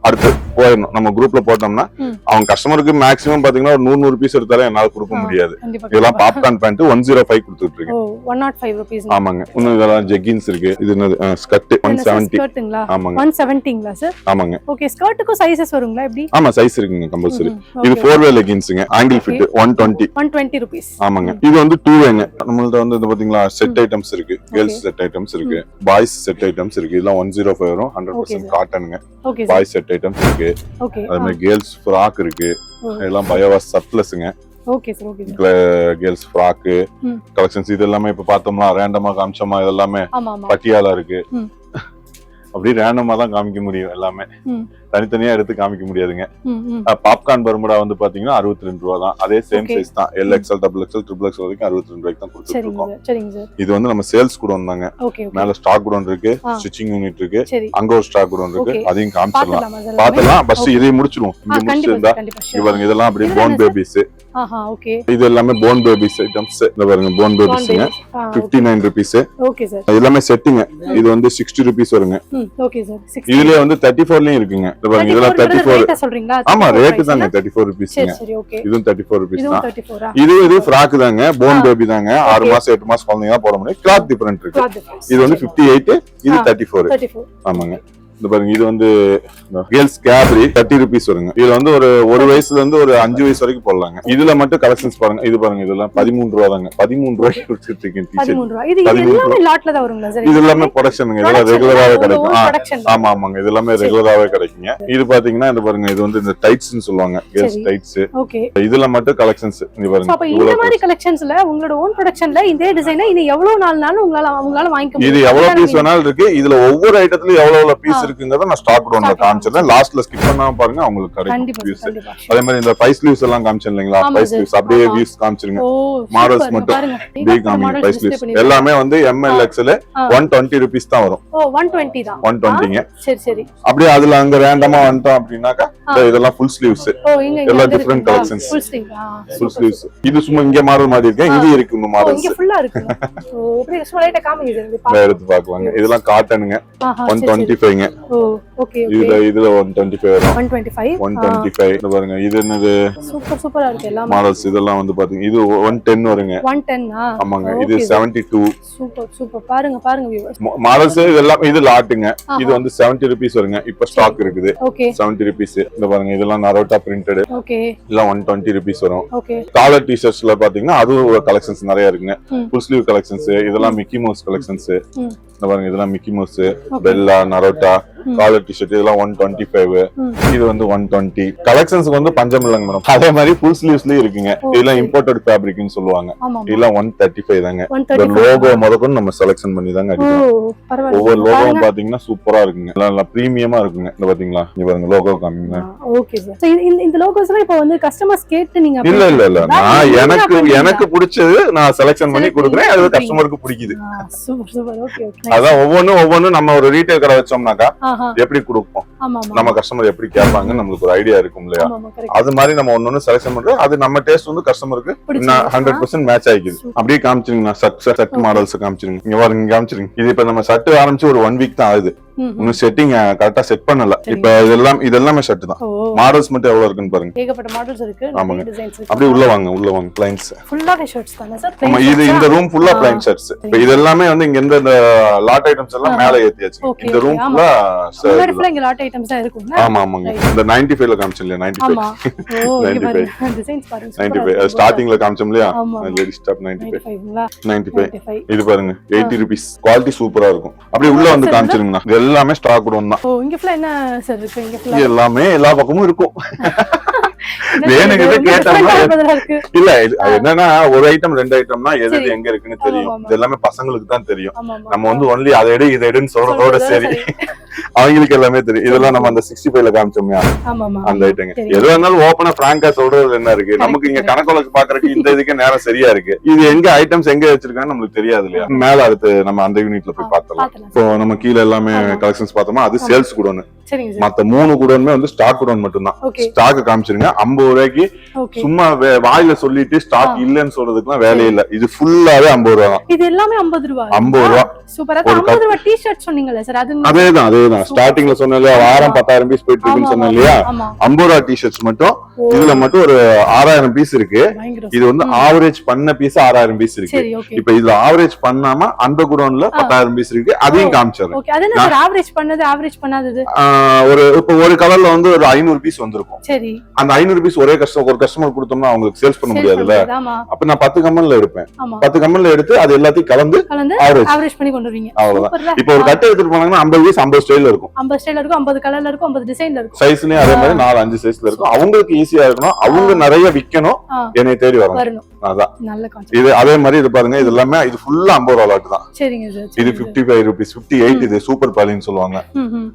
Speaker 1: அடுத்து போயிடணும் நம்ம குரூப்ல போட்டோம்னா அவங்க கஸ்டமருக்கு மேக்ஸிமம் பாத்தீங்கன்னா ஒரு 100 பீஸ் எடுத்தாலே என்னால கொடுக்க முடியாது இதெல்லாம் பாப்கார்ன் பேண்ட் 105 கொடுத்துட்டு இருக்கேன்
Speaker 2: 105 ரூபீஸ்
Speaker 1: ஆமாங்க இன்னும் இதெல்லாம் ஜெகின்ஸ் இருக்கு இது என்னது ஸ்கர்ட் 170 ஆமாங்க
Speaker 2: 170ங்களா சார் ஆமாங்க ஓகே ஸ்கர்ட் சைஸஸ் வருங்களா எப்படி
Speaker 1: ஆமா சைஸ் இருக்குங்க கம்பல்சரி இது 4 வே லெகின்ஸ்ங்க ஆங்கிள் ஃபிட் 120
Speaker 2: ரூபீஸ்
Speaker 1: ஆமாங்க இது வந்து 2 வேங்க நம்மள்ட்ட வந்து இது பாத்தீங்களா செட் ஐட்டம்ஸ் இருக்கு கேர்ள்ஸ் செட் ஐட்டம்ஸ் இருக்கு பாய்ஸ் செட் ஐட்டம்ஸ் இருக்கு இதெல்லாம் 105 வரும் 100% காட்டனுங்க பாய்ஸ் செட் ஐட்டம்ஸ் இருக்கு அதே மாதிரி கேர்ள்ஸ் ஃப்ராக் இருக்கு இதெல்லாம் பயோவாஸ் சர்ப்ளஸ்ங்க
Speaker 2: okay sir okay
Speaker 1: girls frock collections இது எல்லாமே இப்ப பார்த்தோம்னா ரேண்டமா காமிச்சோமா இதெல்லாமே பட்டியாலா இருக்கு அப்படி ரேண்டமா தான் காமிக்க முடியும் எல்லாமே தனித்தனியா எடுத்து காமிக்க முடியாதுங்க பாப்கார்ன் பர்முடா வந்து பாத்தீங்கன்னா 62 ரூபா தான் அதே சேம் சைஸ் தான் L XL double XL triple XL வரைக்கும் 62 ரூபாய்க்கு தான் கொடுத்துட்டு இருக்கோம் இது வந்து நம்ம சேல்ஸ் கூட வந்தாங்க மேல ஸ்டாக் கூட இருக்கு ஸ்டிச்சிங் யூனிட் இருக்கு அங்க ஒரு ஸ்டாக் கூட இருக்கு அதையும் காமிச்சிடலாம் பாத்தலாம் பஸ் இதையும் முடிச்சிருவோம் இங்க முடிச்சிருந்தா பாருங்க இதெல்லாம் அப்படியே போன் பேபிஸ் இது எல்லாமே போன் பேபிஸ் ஐட்டம்ஸ் இந்த பாருங்க போன் பேபிஸ்ங்க 59 ரூபீஸ் எல்லாமே செட்டுங்க இது வந்து 60 ரூபீஸ் வருங்க இதுலயே வந்து 34 லயும் இருக்குங்க இதெல்லாம் 34 ஆமா ரேட் தாங்க 34 ரூபீஸ்ங்க இதுவும் 34 ரூபீஸ் தான் இது ஃப்ராக் தாங்க போன் பேபி தாங்க 6 மாசம் 8 மாசம் குழந்தைங்க போட முடியும் கிளாத் டிஃபரெண்ட் இருக்கு இது வந்து 58 இது 34 ஆமாங்க இந்த பாருங்க இது வந்து கேர்ள்ஸ் கேப்ரி 30 ரூபீஸ் வருங்க இதுல வந்து ஒரு வயசுல இருந்து ஒரு 5 வயசு வரைக்கும் போடலாங்க இதுல மட்டும் கலெக்ஷன்ஸ் பாருங்க இது பாருங்க இதெல்லாம் 13 ரூபா தாங்க 13 ரூபாய்க்கு கொடுத்துட்டு இருக்கேன் இது எல்லாமே ப்ரொடக்ஷனுங்க இதெல்லாம் ரெகுலராவே கிடைக்கும் ஆமா ஆமாங்க இது எல்லாமே ரெகுலராவே கிடைக்குங்க இது பாத்தீங்கன்னா இந்த பாருங்க இது வந்து இந்த டைட்ஸ்னு சொல்லுவாங்க கேர்ள்ஸ் டைட்ஸ் இதுல மட்டும் கலெக்ஷன்ஸ் இங்க பாருங்க
Speaker 2: அப்ப இந்த மாதிரி கலெக்ஷன்ஸ்ல உங்களோட ஓன் ப்ரொடக்ஷன்ல இதே டிசைனை இது எவ்வளவு நாள்னாலும் உங்களால வாங்கிக்க முடியும்
Speaker 1: இது எவ்வளவு பீஸ் வேணாலும் இருக்கு இதுல ஒவ்வொரு ஐட்டத்துலயும் எவ்வளவு பீஸ் இருக்குங்கறத நான் ஸ்டாக் டவுன்ல காமிச்சேன் லாஸ்ட்ல ஸ்கிப் பண்ணாம பாருங்க உங்களுக்கு கிடைக்கும் அதே மாதிரி இந்த பை ஸ்லீவ்ஸ் எல்லாம் காமிச்சேன் இல்லீங்களா பை ஸ்லீவ்ஸ் அப்படியே வியூஸ் காமிச்சிருங்க மாடல்ஸ் மட்டும் பி காமிங்க பை ஸ்லீவ்ஸ் எல்லாமே வந்து எம்எல் எக்ஸ்எல் 120 ரூபீஸ் தான் வரும்
Speaker 2: 120 தான்
Speaker 1: 120ங்க
Speaker 2: சரி சரி
Speaker 1: அப்படியே அதுல அங்க ரேண்டமா வந்துட்டோம் அப்படினாக்கா இதெல்லாம் ஃபுல் ஸ்லீவ்ஸ் எல்லாம் டிஃபரண்ட் கலெக்ஷன்ஸ் ஃபுல் ஸ்லீவ்ஸ் இது சும்மா இங்க மாடல் மாதிரி இருக்கு இங்க இருக்கு இந்த மாடல்ஸ்
Speaker 2: இங்க ஃபுல்லா இருக்கு அப்படியே சும்மா லைட்டா காமிங்க
Speaker 1: எடுத்து பாக்குவாங்க இதெல்லாம் காட்டனுங்க 125ங்க இதுல 125 வரும் 125 இது பாருங்க இது என்னது
Speaker 2: சூப்பரா இருக்கு எல்லாம்
Speaker 1: மாடல்ஸ் இதெல்லாம் வந்து பாத்தீங்க இது 110 வருங்க 110 ஆமாங்க இது 72
Speaker 2: சூப்பர் பாருங்க வியூவர்ஸ்
Speaker 1: மாடல்ஸ் இதெல்லாம் இது லாட்டுங்க இது வந்து 70 ரூபீஸ் வருங்க இப்ப ஸ்டாக் இருக்குது 70 ரூபீஸ் இந்த பாருங்க இதெல்லாம் நரோட்டா பிரிண்டட் எல்லாம் 120 ரூபீஸ் வரும் காலர் டி-ஷர்ட்ஸ்ல பாத்தீங்கன்னா அது கலெக்ஷன்ஸ் நிறைய இருக்குங்க ஃபுல் ஸ்லீவ் கலெக்ஷன்ஸ் இதெல்லாம் மிக்கி மவுஸ் கலெக்ஷன்ஸ் இந்த பாருங்க இதெல்லாம் மிக்கி மவுஸ் பெல்லா நரோட்டா காலர் டிஷர்ட் இதெல்லாம் 125, இது வந்து 120. கலெக்ஷன்ஸ்க்கு வந்து பஞ்சம் இல்லைங்க மேடம். அதே மாதிரி ஃபுல் ஸ்லீவ்ஸ்லயும் இருக்குங்க. இதெல்லாம் இம்போர்ட்டட் ஃபேப்ரிக்னு சொல்லுவாங்க. இதெல்லாம் 135 தாங்க. இந்த லோகோ முதற்கொண்டு நம்ம செலக்ஷன் பண்ணி தாங்க அடிக்கிறோம். ஒவ்வொரு லோகோவும் பாத்தீங்கன்னா சூப்பரா இருக்குங்க. நல்லா பிரீமியமா இருக்குங்க. இந்த பாத்தீங்களா, இங்க பாருங்க லோகோ காமிங்க.
Speaker 2: Okay sir. சோ இந்த லோகோஸ்லாம் இப்போ வந்து கஸ்டமர்ஸ் கேட்டு நீங்க
Speaker 1: இல்ல நான் எனக்கு பிடிச்சது நான் செலக்ஷன் பண்ணி கொடுக்குறேன். அது கஸ்டமருக்கு பிடிக்குது.
Speaker 2: Super super. Okay okay.
Speaker 1: அதான் ஒவ்வொன்னும் நம்ம ஒரு ரீட்டைல் கடை வச்சோம்னாக்கா எப்படி கொடுப்போம், நம்ம கஸ்டமர் எப்படி கேட்பாங்க நமக்கு ஒரு ஐடியா இருக்கும் இல்லையா. அது மாதிரி நம்ம ஒன்னொன்னு செலக்ஷன் பண்றோம். அது நம்ம டேஸ்ட் வந்து கஸ்டமருக்கு 100% மேட்ச் ஆயிக்குது. அப்படியே காமிச்சிருங்க சட் மாடல்ஸ் காமிச்சிருங்க. இங்க பாருங்க காமிச்சிருங்க. இது இப்ப நம்ம சட்டு ஆரம்பிச்சு ஒரு 1 வீக் தான் ஆகுது. இன்னும் செட்டிங் கரெக்டா செட் பண்ணல. இப்ப இதெல்லாமே ஷர்ட் தான். மாடல்ஸ் மட்டும் எவ்வளவு இருக்குன்னு பாருங்க.
Speaker 2: ஏகப்பட்ட மாடல்ஸ் இருக்கு.
Speaker 1: ஆமாங்க. அப்படியே உள்ள வாங்க ப்ளைன்ஸ்.
Speaker 2: ஃபுல்லா ஷர்ட்ஸ் தானே சார்?
Speaker 1: ஆமா, இது இந்த ரூம் ஃபுல்லா ப்ளைன் ஷர்ட்ஸ். இப்ப இதெல்லாமே வந்து இங்க இந்த லாட் ஐட்டம்ஸ் எல்லாம் மேல ஏத்தியாச்சு. இந்த ரூம் ஃபுல்லா
Speaker 2: முன்னாடி ஃபுல்லா இங்க லாட் ஐட்டம்ஸ் தான் இருக்குங்க.
Speaker 1: ஆமாங்க. இந்த 95ல காமிச்சோம் இல்லையா, 95.
Speaker 2: ஓ, இங்க பாருங்க டிசைன்ஸ் பாருங்க.
Speaker 1: 95 ஸ்டார்டிங்ல காமிச்சோம் இல்லையா, லேடி ஸ்டாப் 95. இது பாருங்க 80 ரூபீஸ். குவாலிட்டி சூப்பரா இருக்கும். அப்படியே உள்ள வந்து காமிச்சிருங்க. எல்லாமே ஸ்டாக் குடோன் தான்.
Speaker 2: ஓ, இங்க ஃபுல்லா என்ன சார் இருக்கு? இங்க ஃபுல்லா
Speaker 1: எல்லாமே எல்லா பக்கமும் இருக்கும். வேணுங்கிறத கேட்டோம்னா இல்ல என்னன்னா ஒரு ஐட்டம் 2 ஐட்டம்னா எது எங்க இருக்குன்னு தெரியும். இது எல்லாமே பசங்களுக்கு தான் தெரியும். நம்ம வந்து ஒன்லி அதை எடு இதை எடுன்னு சொல்றதோட சரி, அவங்களுக்கு எல்லாமே தெரியும். இதெல்லாம் நம்ம அந்த 65ல காமிச்சோம்யா அந்த ஐட்டங்க. எது இருந்தாலும் ஓப்பனா பிராங்கா சொல்றது என்ன இருக்கு, நமக்கு இங்க கணக்கு பாக்குறதுக்கு இந்த இதுக்கு நேரம் சரியா இருக்கு. இது எங்க ஐட்டம்ஸ் எங்க வச்சிருக்கான்னு நம்மளுக்கு தெரியாது இல்லையா. மேல அடுத்து நம்ம அந்த யூனிட்ல போய் பார்த்தலாம். இப்போ நம்ம கீழே எல்லாமே கலெக்ஷன்ஸ் பார்த்தோமா, அது சேல்ஸ் குடோன். மத்த 3 குடோனுமே வந்து ஸ்டாக் குடோன் மட்டும் தான். ஸ்டாக் காமிச்சிருங்க. 50 ரூபாய்க்கு சும்மா வாயில சொல்லிட்டு ஸ்டாக் இல்லன்னு சொல்றதுக்குலாம் வேலையே இல்ல. இது ஃபுல்லாவே 50 ரூபா தான்.
Speaker 2: இது எல்லாமே 50 ரூபா.
Speaker 1: 50 ரூபா.
Speaker 2: சூப்பரா. 50 ரூபா டி-ஷர்ட் சொன்னீங்கல சார், அது
Speaker 1: அதேதான் ஸ்டார்டிங்ல சொன்னேன்ல, வாரம் 10,000 பீஸ் போயிட்டு இருக்குன்னு சொன்னேன் இல்லையா. 50 ரூபா டி-ஷர்ட்ஸ் மட்டும் இதுல மட்டும் ஒரு 6000 பீஸ் இருக்கு. இது வந்து ஆவரேஜ் பண்ண பீஸ் 6000 பீஸ் இருக்கு. இப்ப இதுல ஆவரேஜ் பண்ணாம அந்த குடோன்ல 10,000 பீஸ் இருக்கு. அதையும் காமிச்சறேன்.
Speaker 2: ஓகே, அது என்ன சார் ஆவரேஜ் பண்ணது ஆவரேஜ் பண்ணாதது?
Speaker 1: ஒரு கலர்ல வந்து ஒரு 500 பீஸ் வந்திருக்கும்.
Speaker 2: சரி.
Speaker 1: அந்த 500 பீஸ் ஒரு கஸ்டமர் கொடுத்தோம்னா அவங்களுக்கு சேல்ஸ் பண்ண முடியாதுல்ல. அப்ப நான் 10 கம்பெனில எடுப்பேன். 10 கம்பெனில எடுத்து அது எல்லாத்தையும் கலந்து ஆவரேஜ் பண்ணி கொண்டு வரீங்க. அவ்வளவுதான். இப்போ ஒரு கட் எடுத்துட்டு போனாங்கன்னா 50 பீஸ் 50 ஸ்டைல்ல இருக்கும். 50 ஸ்டைல்ல இருக்கும், 50 கலர்ல இருக்கும், 50 டிசைன்ல இருக்கும். சைஸ்லயும் அதே மாதிரி 4-5 சைஸ்ல இருக்கும். அவங்களுக்கு ஈஸியா இருக்கணும், அவங்க நிறைய விக்கணும், என்னை தேடி வரணும். அதான் நல்ல கான்செப்ட். இது அதே மாதிரி இது பாருங்க, இது எல்லாமே இது ஃபுல்லா 50 ரூபாய் லாட் தான். சரிங்க சார். இது 55 ரூபீஸ், 58. இது சூப்பர் பாலின்னு சொல்லுவாங்க.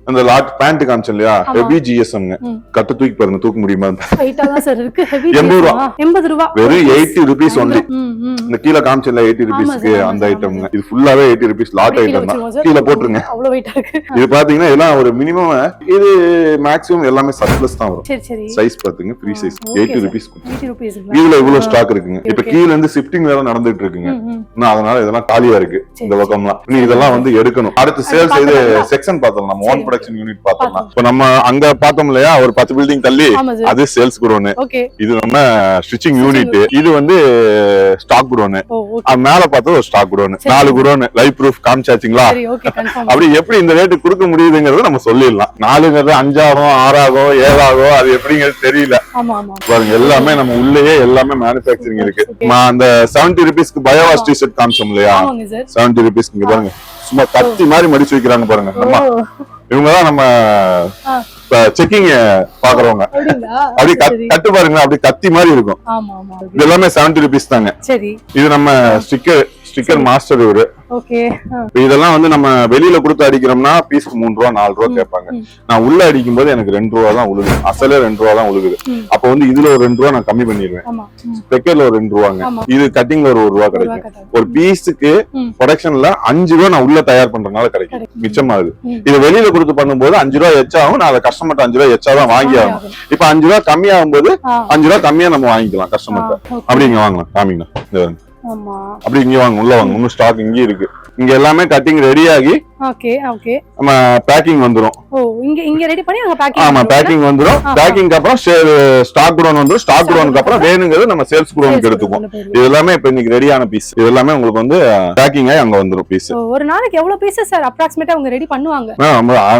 Speaker 1: அந்த லாட் பேண்ட் காமிச்சோம் இல்லையா, ஹெவி ஜிஎஸ்எம். கட்டு தூக்கி பாருங்க, தூக்க முடியுமா? வெயிட்டா தான் சார் இருக்கு. ஹெவி 80 ரூபாய். 80 ரூபாய். வெறும் 80 ரூபீஸ் ஒன்லி. இந்த கீழ காமிச்சல 80 ரூபீஸ்க்கு அந்த ஐட்டம். இது ஃபுல்லாவே 80 ரூபீஸ் லாட் ஐட்டம் தான். கீழ போட்டுருங்க. அவ்வளவு வெயிட்டா இருக்கு. இது பாத்தீங்கன்னா எல்லாம் ஒரு மினிமம். இது மேக்ஸிமம் எல்லாமே சர்ப்ளஸ் தான் வரும். சரி சரி. சைஸ் பாத்துங்க, ஃப்ரீ சைஸ் 80 ரூபீஸ். 80 ரூபீஸ். இதுல இவ்வளவு ஸ்டாக் இருக்குங்க. இப்ப கீழ இருந்து ஷிஃப்டிங் வேற நடந்துட்டு இருக்குங்க. அதனால இதெல்லாம் காலியா இருக்கு இந்த பக்கம்லாம். நீ இதெல்லாம் வந்து எடுக்கணும். அடுத்து சேல்ஸ் இது செக்ஷன் பார்த்தோம், நம்ம ஓன் ப்ரொடக்ஷன் யூனிட் பார்த்தோம். இப்ப நம்ம அங்க பார்த்தோம் இல்லையா, ஒரு 10 பில்டிங் தள்ளி அது சேல்ஸ் குடோன். இது நம்ம ஸ்டிச்சிங் யூனிட். இது வந்து ஸ்டாக் குடோன். அது மேல பார்த்தா ஒரு stock godown. 4 godown live proof காமிச்சாச்சுங்களா. அப்படி எப்படி இந்த ரேட்டு கொடுக்க முடியுதுங்கறத நம்ம சொல்லிடலாம். 4ங்கிறது 5 ஆகும், 6 ஆகும், 7 ஆகும், அது எப்படிங்கிறது தெரியல. பாருங்க எல்லாமே நம்ம உள்ளேயே எல்லாமே மேனுஃபேக்சரிங் இருக்கு. அந்த 70 ரூபீஸ்க்கு பயோவாஸ் டி-ஷர்ட் காமிச்சோம் இல்லையா, 70 ரூபீஸ்க்கு இங்க பாருங்க சும்மா கத்தி மாதிரி மடிச்சு வைக்கிறாங்க பாருங்க. நம்ம இவங்கதான் நம்ம செக்கிங் பாக்குறவங்க. அப்படி கட்டு பாருங்க, அப்படி கத்தி மாதிரி இருக்கும். இது எல்லாமே 70 ரூபீஸ் தாங்க. இது நம்ம ஸ்டிக்கர் மாஸ்டர். இவரு இதெல்லாம் வந்து நம்ம வெளியில கொடுத்து அடிக்கிறோம்னா பீஸ்க்கு 3 ரூபா 4 ரூபா கேட்பாங்க. நான் உள்ள அடிக்கும் போது எனக்கு 2 ரூபா தான் உழுகுது. அசலே 2 ரூபா தான் உழுகுது. அப்ப வந்து இதுல ஒரு 2 ரூபா நான் கம்மி பண்ணிடுவேன். ஸ்பெக்கர்ல ஒரு 2 ரூபாங்க. இது கட்டிங்ல ஒரு 1 ரூபா கிடைக்கும். ஒரு பீஸுக்கு ப்ரொடக்ஷன்ல 5 ரூபா நான் உள்ள தயார் பண்றதுனால கிடைக்கும், மிச்சமாகுது. இது வெளியில கொடுத்து பண்ணும்போது 5 ரூபா எச்சாகும். நான் அதை கஸ்டமர்ட்ட 5 ரூபா எச்சா தான் வாங்கி ஆகும். இப்ப 5 ரூபா கம்மியாகும் போது 5 ரூபா கம்மியா நம்ம வாங்கிக்கலாம் கஸ்டமர்ட்ட. அப்படி இங்க வாங்கலாம். காமிங்க அப்படி இங்க வாங்க, உள்ள வாங்க. இன்னும் ஸ்டாக் இங்க இருக்கு. இங்க எல்லாமே கட்டிங் ரெடி ஆகி நம்ம பேக்கிங் வந்துரும். இங்க ரெடி பண்ணி அங்க பேக்கிங். ஆமா, பேக்கிங் வந்துரும். பேக்கிங்க்கு அப்புறம் ஸ்டாக் குடோன் வந்துரும். ஸ்டாக் குடோனுக்கு அப்புறம் வேணுங்கிறது நம்ம சேல்ஸ் குடோனுக்கு எடுத்துப்போம். இது எல்லாமே இப்ப இன்னைக்கு ரெடியான பீஸ். இது எல்லாமே உங்களுக்கு வந்து பேக்கிங் ஆகி அங்க வந்துரும் பீஸ். ஒரு நாளைக்கு எவ்வளவு பீஸ் சார் அப்ராக்ஸிமேட்டா அவங்க ரெடி பண்ணுவாங்க?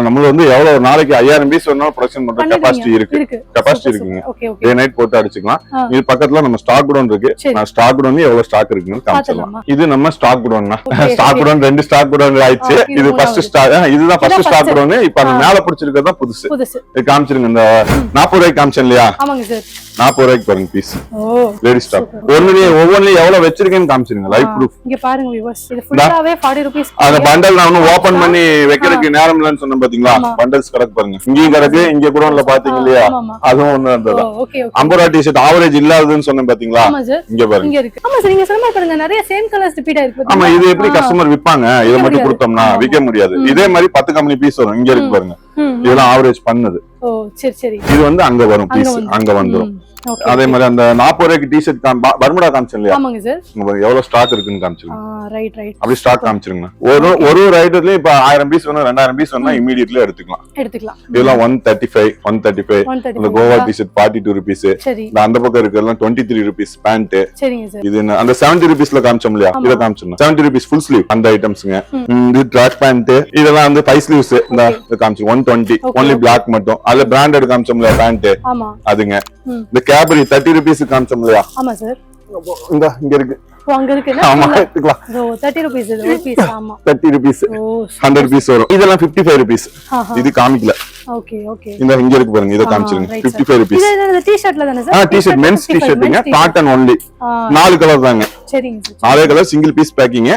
Speaker 1: நம்ம வந்து எவ்வளவு நாளைக்கு 5000 பீஸ் வேணாலும் ப்ரொடக்ஷன் பண்ற கெபாசிட்டி இருக்கு. கெபாசிட்டி இருக்குங்க. டே நைட் போட்டு அடிச்சுக்கலாம். இது பக்கத்துல நம்ம ஸ்டாக் குடோன் இருக்கு. நான் ஸ்டாக் குடோன் எவ்வளவு ஸ்டாக் இருக்குன்னு காமிச்சலாம். இது நம்ம ஸ்டாக் குடோன்னா, ஸ்டாக் குடோன் 2 ஸ்டாக் குடோன் ஆயிடுச்சு. இது இது ஃபர்ஸ்ட் ஸ்டாக், இதுதான் ஃபர்ஸ்ட் ஸ்டாக் ட்ரோன். இப்ப அந்த மேல பிடிச்சிருக்கிறது தான் புதுசு. இது காமிச்சிருங்க. இந்த 40 ரூபாய்க்கு காமிச்சேன் இல்லையா?
Speaker 2: ஆமாங்க சார்.
Speaker 1: 40 ரூபாய்க்கு பாருங்க பீஸ். Lady stock. ஒவ்வொன்றுலயும் எவ்வளவு வச்சிருக்கேன்னு காமிச்சிருங்க. Live proof.
Speaker 2: இங்க பாருங்க வியூவர்ஸ், இது ஃபுல்லாவே 40 ரூபீஸ்.
Speaker 1: அந்த பண்டல் நான் இன்னும் ஓபன் பண்ணி வைக்கிறதுக்கு நேரம் இல்லன்னு சொன்னேன் பாத்தீங்களா? பண்டல்ஸ் கிடக்கு பாருங்க. இங்கேயும் கிடக்கு, இங்க குடோன்ல பாத்தீங்க இல்லையா? அதுவும் ஒண்ணு இருந்தது. 50 ரூபாய் டிஷர்ட் ஆவரேஜ் இல்லாததுன்னு சொன்னேன் பாத்தீங்களா? இங்க பாருங்க.
Speaker 2: இங்க இருக்கு. ஆமா சார், நீங்க சொன்ன மாதிரி பாருங்க, நிறைய சேம் கலர்ஸ் ரிப்பீட் ஆயிருக்கு.
Speaker 1: ஆமா, இது எப்படி கஸ்டமர் விப்பாங்க? இத மட்டும் கொடுத்தோம்னா விக்க முடியாது. இதே மாதிரி 10 கம்பெனி பீஸ் வரும். இங்க இருக்கு பாருங்க. இதெல்லாம் ஆவரேஜ் பண்ணுது.
Speaker 2: ஓ சரி சரி.
Speaker 1: இது வந்து அங்க வரும் பீஸ், அங்க வந்துரும். அதே மாதிரி அந்த 40 ரூபாய்க்கு டிஷர்ட் பர்முடா காமிச்சேன் இல்லையா?
Speaker 2: ஆமாங்க சார்.
Speaker 1: எவ்வளவு ஸ்டாக் இருக்குன்னு காமிச்சிருங்க.
Speaker 2: Right right.
Speaker 1: அப்படி ஸ்டாக் காமிச்சிருங்க. ஒரு ரைடர்லயும் இப்ப 1000 பீஸ் வேணும், 2000 பீஸ் வேணும், இமிடியேட்லி எடுத்துக்கலாம். இதெல்லாம் 135 அந்த கோவா டிஷர்ட் 42 ரூபீஸ். அந்த பக்கம் இருக்கிறதெல்லாம் 23 ரூபீஸ் பேண்ட். இது அந்த 70 ரூபீஸ்ல காமிச்சோம் இல்லையா? இத காமிச்சிருங்க. 70 ரூபீஸ் ஃபுல் ஸ்லீவ் அந்த ஐட்டம்ஸ்ங்க. இது ட்ராக் பேண்ட். இதெல்லாம் வந்து 5 ஸ்லீவ்ஸ். இந்த காமிச்சு 120 ஒன்லி பிளாக் மட்டும். அதுல பிராண்டட் காமிச்சோம் இல்லையா? பேண்ட் அதுங்க. இந்த கேபரி 30 ரூபீஸ் காமிச்சோம் இல்லையா?
Speaker 2: ஆமா சார்.
Speaker 1: இங்க இருக்கு.
Speaker 2: அங்க இருக்கு.
Speaker 1: ஆமா எடுத்துக்கலாம்.
Speaker 2: 30 ரூபீஸ் இது ஒரு பீஸ். ஆமா
Speaker 1: 30 ரூபீஸ். 100 பீஸ் வரும். இதெல்லாம் 55 ரூபீஸ். இது காமிக்கல.
Speaker 2: Okay okay.
Speaker 1: இந்த இங்க இருக்கு பாருங்க, இத காமிச்சிருங்க. 55 ரூபீஸ்.
Speaker 2: இது டி-ஷர்ட்ல தானே சார்?
Speaker 1: டி-ஷர்ட் மென்ஸ் டி-ஷர்ட்ங்க, காட்டன் ஒன்லி. 4 கலர் தாங்க.
Speaker 2: சரிங்க sir.
Speaker 1: 4 colour single piece packing.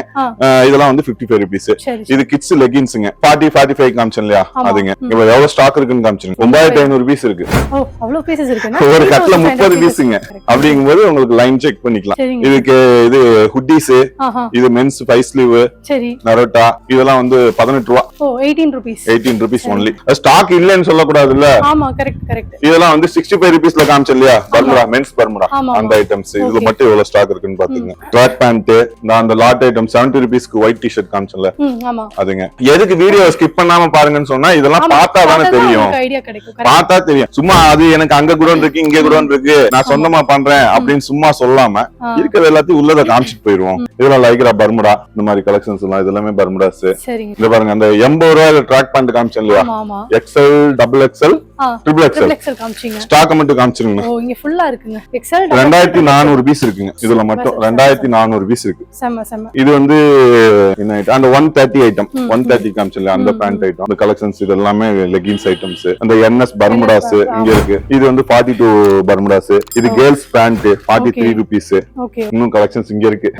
Speaker 1: இதெல்லாம் வந்து 55 ரூபீஸ். இது கிட்ஸ் லெகின்ஸ்ங்க. 40 45 காமிச்சேன் இல்லையா? அதுங்க. இப்ப எவ்வளவு ஸ்டாக் இருக்குன்னு காமிச்சிருங்க. 9500 பீஸ் இருக்கு.
Speaker 2: ஓ அவ்வளவு பீசஸ் இருக்குன்னா
Speaker 1: ஒரு கட்ல 30 பீஸ்ங்க. அப்படிங்கும்போது உங்களுக்கு லைன் செக் பண்ணிக்கலாம். இதுக்கு இது ஹுட்டீஸ், இது மென்ஸ் 5 ஸ்லீவ், சரி நரோட்டா, இதெல்லாம் வந்து 18 ரூபாய்.
Speaker 2: ஓ 18 ரூபீஸ். 18
Speaker 1: rupees only. ஸ்டாக் இல்லன்னு சொல்ல கூடாது இல்ல?
Speaker 2: ஆமா கரெக்ட் கரெக்ட்.
Speaker 1: இதெல்லாம் வந்து 65 ரூபீஸ்ல காமிச்சேன் இல்லையா? பர்முடா மென்ஸ் பர்முடா அந்த ஐட்டம்ஸ். இதுல மட்டும் எவ்வளவு ஸ்டாக் இருக்குன்னு பாத்தீங்க. ட்ராக் பேண்ட், நான் அந்த லாட் ஐட்டம் 70 ரூபீஸ்க்கு ஒயிட் டி-ஷர்ட் காமிச்சேன்ல,
Speaker 2: ஆமா
Speaker 1: அதுங்க. எதுக்கு வீடியோ ஸ்கிப் பண்ணாம பாருங்கன்னு சொன்னா, இதெல்லாம் பார்த்தா தானே தெரியும். பார்த்தா தெரியும். சும்மா அது எனக்கு அங்க குடோன் இருக்கு, இங்க குடோன் இருக்கு, நான் சொந்தமா பண்றேன் அப்படின்னு சும்மா சொல்லாம இருக்கிறது எல்லாத்தையும் உள்ளத காமிச்சிட்டு போயிருவோம். இதெல்லாம் லைக்ரா பர்முடா இந்த மாதிரி கலெக்ஷன்ஸ் எல்லாம் இதெல்லாமே பர்முடாஸ். இது பாருங்க, அந்த 80 ரூபாயில ட்ராக் பேண்ட் காமிச்சேன் இல்லையா? XL, XXL, XXL காமிச்சீங்க. ஸ்டாக் மட்டும் காமிச்சிருங்க.
Speaker 2: ஓ இங்க ஃபுல்லா இருக்குங்க. XL
Speaker 1: 2400 பீஸ் இருக்குங்க. இதுல மட்டும் 2400 பீஸ் இருக்கு. செம செம. இது வந்து என்ன ஐட்டம்? அந்த 130 ஐட்டம் 130 காமிச்சல அந்த பேண்ட் ஐட்டம், அந்த கலெக்ஷன்ஸ் இது எல்லாமே லெகின்ஸ் ஐட்டம்ஸ். அந்த NS பர்முடாஸ் இங்க இருக்கு. இது வந்து 42 பர்முடாஸ். இது கேர்ள்ஸ் பேண்ட் 43 ரூபீஸ். இன்னும் கலெக்ஷன்ஸ் இங்க இருக்கு.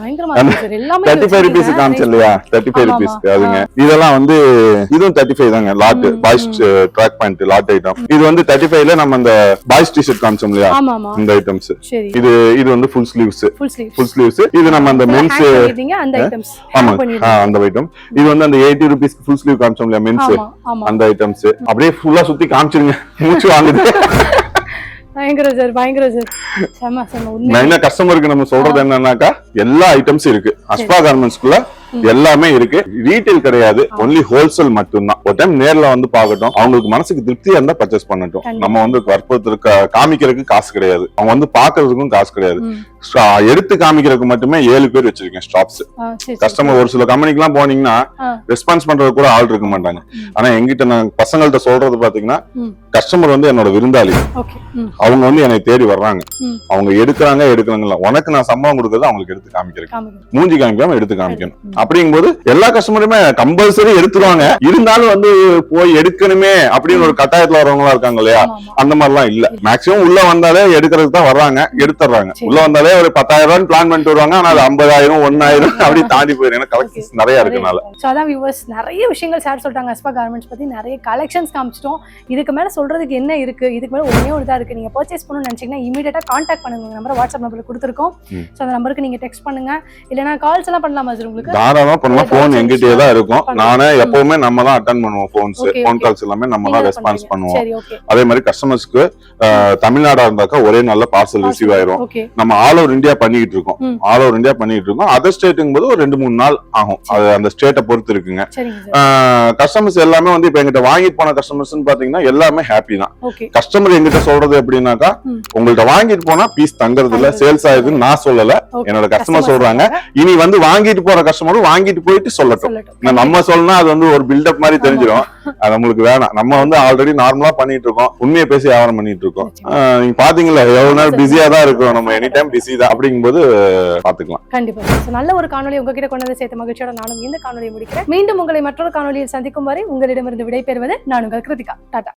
Speaker 1: 35 ரூபீஸ் காமிச்சல இல்லையா? 35 ரூபீஸ் அதுங்க. இதெல்லாம் வந்து இதுவும் 35 தாங்க. Lot boys track pant lot item. இது வந்து 35ல நம்ம அந்த பாய்ஸ் டி-ஷர்ட் காமிச்சோம் இல்லையா? இந்த ஐட்டம்ஸ். இது வந்து ஃபுல் ஸ்லீவ்ஸ். Full sleeves. இது நம்ம அந்த மென்ஸ் அந்த ஐட்டம்ஸ். ஆமா அந்த ஐட்டம். இது வந்து அந்த 80 ரூபீஸ் ஃபுல் ஸ்லீவ் காமிச்சோம் இல்லையா? மென்ஸ் அந்த ஐட்டம்ஸ். அப்படியே ஃபுல்லா சுத்தி காமிச்சிருங்க. மூச்சு வாங்குது.
Speaker 2: பயங்கர சார் பயங்கர சார். செம செம.
Speaker 1: மெயினா கஸ்டமருக்கு நம்ம சொல்றது என்னன்னாக்கா, எல்லா ஐட்டம்ஸும் இருக்கு. அஸ்பா கார்மெண்ட்ஸ்க்குள்ள எல்லாமே இருக்கு. ரீட்டைல் கிடையாது, ஒன்லி ஹோல்சேல் மட்டும்தான். ஒரு டைம் நேர்ல வந்து பாக்கட்டும், அவங்களுக்கு மனசுக்கு திருப்தியா இருந்தா பர்ச்சேஸ் பண்ணட்டும். நம்ம வந்து வற்புறுத்தலுக்கு காமிக்கிறதுக்கு காசு கிடையாது, அவங்க வந்து பாக்குறதுக்கும் காசு கிடையாது. எடுத்து காமிக்கிறதுக்கு மட்டுமே 7 பேர் வச்சிருக்கேன் ஸ்டாப்ஸ். கஸ்டமர் ஒரு சில கம்பெனிக்கு எல்லாம் போனீங்கன்னா ரெஸ்பான்ஸ் பண்றது கூட ஆள் இருக்க மாட்டாங்க. ஆனா எங்கிட்ட நான் பசங்கள்ட்ட சொல்றது பாத்தீங்கன்னா, கஸ்டமர் வந்து என்னோட விருந்தாளி. அவங்க வந்து என்னை தேடி வர்றாங்க. அவங்க எடுக்கிறாங்க உனக்கு நான் சம்பளம் கொடுக்கறது அவங்களுக்கு எடுத்து காமிக்கிறேன். மூஞ்சி காமிக்காம எடுத்து காமிக்கணும். அப்படிங்கும்போது எல்லா கஸ்டமருமே கம்பல்சரி எடுத்துருவாங்க. இருந்தாலும் வந்து போய் எடுக்கணுமே அப்படின்னு ஒரு கட்டாயத்துல வரவங்களா இருக்காங்க இல்லையா? அந்த மாதிரி எல்லாம் இல்ல. மேக்சிமம் உள்ள வந்தாலே எடுக்கிறதுக்கு தான் வர்றாங்க, எடுத்துறாங்க. உள்ள வந்தாலே ஒரு 10,000 ரூபாய் பிளான் பண்ணிட்டு வருவாங்க. ஆனா அது 50,000 1000 அப்படி தாண்டி போயிடும். கலெக்ஷன்ஸ் நிறைய இருக்கனால.
Speaker 2: சோ அதான் வியூவர்ஸ், நிறைய விஷயங்கள் சார் சொல்லிட்டாங்க. அஸ்பா கார்மெண்ட்ஸ் பத்தி நிறைய கலெக்ஷன்ஸ் காமிச்சிட்டோம். இதுக்கு மேல சொல்றதுக்கு என்ன இருக்கு? இதுக்கு மேல ஒண்ணே ஒரு தான் இருக்கு. நீங்க பர்ச்சேஸ் பண்ணணும்னு நினைச்சீங்கன்னா இமிடியேட்டா கான்டாக்ட் பண்ணுங்க. நம்பர் வாட்ஸ்அப் நம்பர்ல கொடுத்துருக்கோம். சோ அந்த நம்பருக்கு நீங்க டெக்ஸ்ட் பண்ணுங்க. இல்லனா கால்ஸ் எல்லாம் பண்ணலாமா சார்? உங்களுக்கு தாராளமா
Speaker 1: பண்ணுவோம். போன் எங்கிட்டே தான் இருக்கும். நானே எப்பவுமே நம்ம தான் அட்டெண்ட் பண்ணுவோம். போன் கால்ஸ் எல்லாமே நம்ம தான் ரெஸ்பான்ஸ் பண்ணுவோம். அதே மாதிரி கஸ்டமர்ஸ்க்கு தமிழ்நாடா இருந்தாக்கா ஒரே நல்ல பார்சல் ரிசீவ் ஆயிரும். நம்ம ஆல் ஓவர் இந்தியா பண்ணிட்டு இருக்கோம். ஆல் ஓவர் இந்தியா பண்ணிட்டு இருக்கோம். அதர் ஸ்டேட்டுங்கும் போது ஒரு 2-3 நாள் ஆகும். அது அந்த ஸ்டேட்டை பொறுத்து இருக்குங்க. கஸ்டமர்ஸ் எல்லாமே வந்து இப்ப எங்கிட்ட வாங்கிட்டு போன கஸ்டமர்ஸ் பாத்தீங்கன்னா எல்லாமே ஹாப்பி தான். கஸ்டமர் எங்கிட்ட சொல்றது எப்படின்னாக்கா, உங்கள்ட்ட வாங்கிட்டு போனா பீஸ் தங்குறது இல்ல, சேல்ஸ் ஆகுதுன்னு நான் சொல்லல, என்னோட கஸ்டமர் சொல்றாங்க. இனி வந்து வாங்கிட்டு போற கஸ்டமரும் வாங்கிட்டு போயிட்டு சொல்லட்டும். நம்ம சொல்லணும் அது வந்து ஒரு பில்டப் மாதிரி தெரிஞ்சிடும். அது நம்மளுக்கு வேணாம். நம்ம வந்து ஆல்ரெடி நார்மலா பண்ணிட்டு இருக்கோம். உண்மையை பேசி வியாபாரம் பண்ணிட்டு இருக்கோம். நீங்க பாத்தீங்களா எவ்வளவு நேரம் பிஸியா தான் இருக்கும். நம்ம எனி டைம் பிஸியா ஈஸி தான் அப்படிங்கும்போது பாத்துக்கலாம்.
Speaker 2: கண்டிப்பா. So, நல்ல ஒரு காணொலி உங்ககிட்ட கொண்டு வந்து சேர்த்த மகிழ்ச்சியோட நானும் இந்த காணொலியை முடிக்கிறேன். மீண்டும் உங்களை மற்றொரு காணொலியில் சந்திக்கும் வரை உங்களிடமிருந்து விடைபெறுவது நான் உங்கள் கிருத்திகா. டாடா.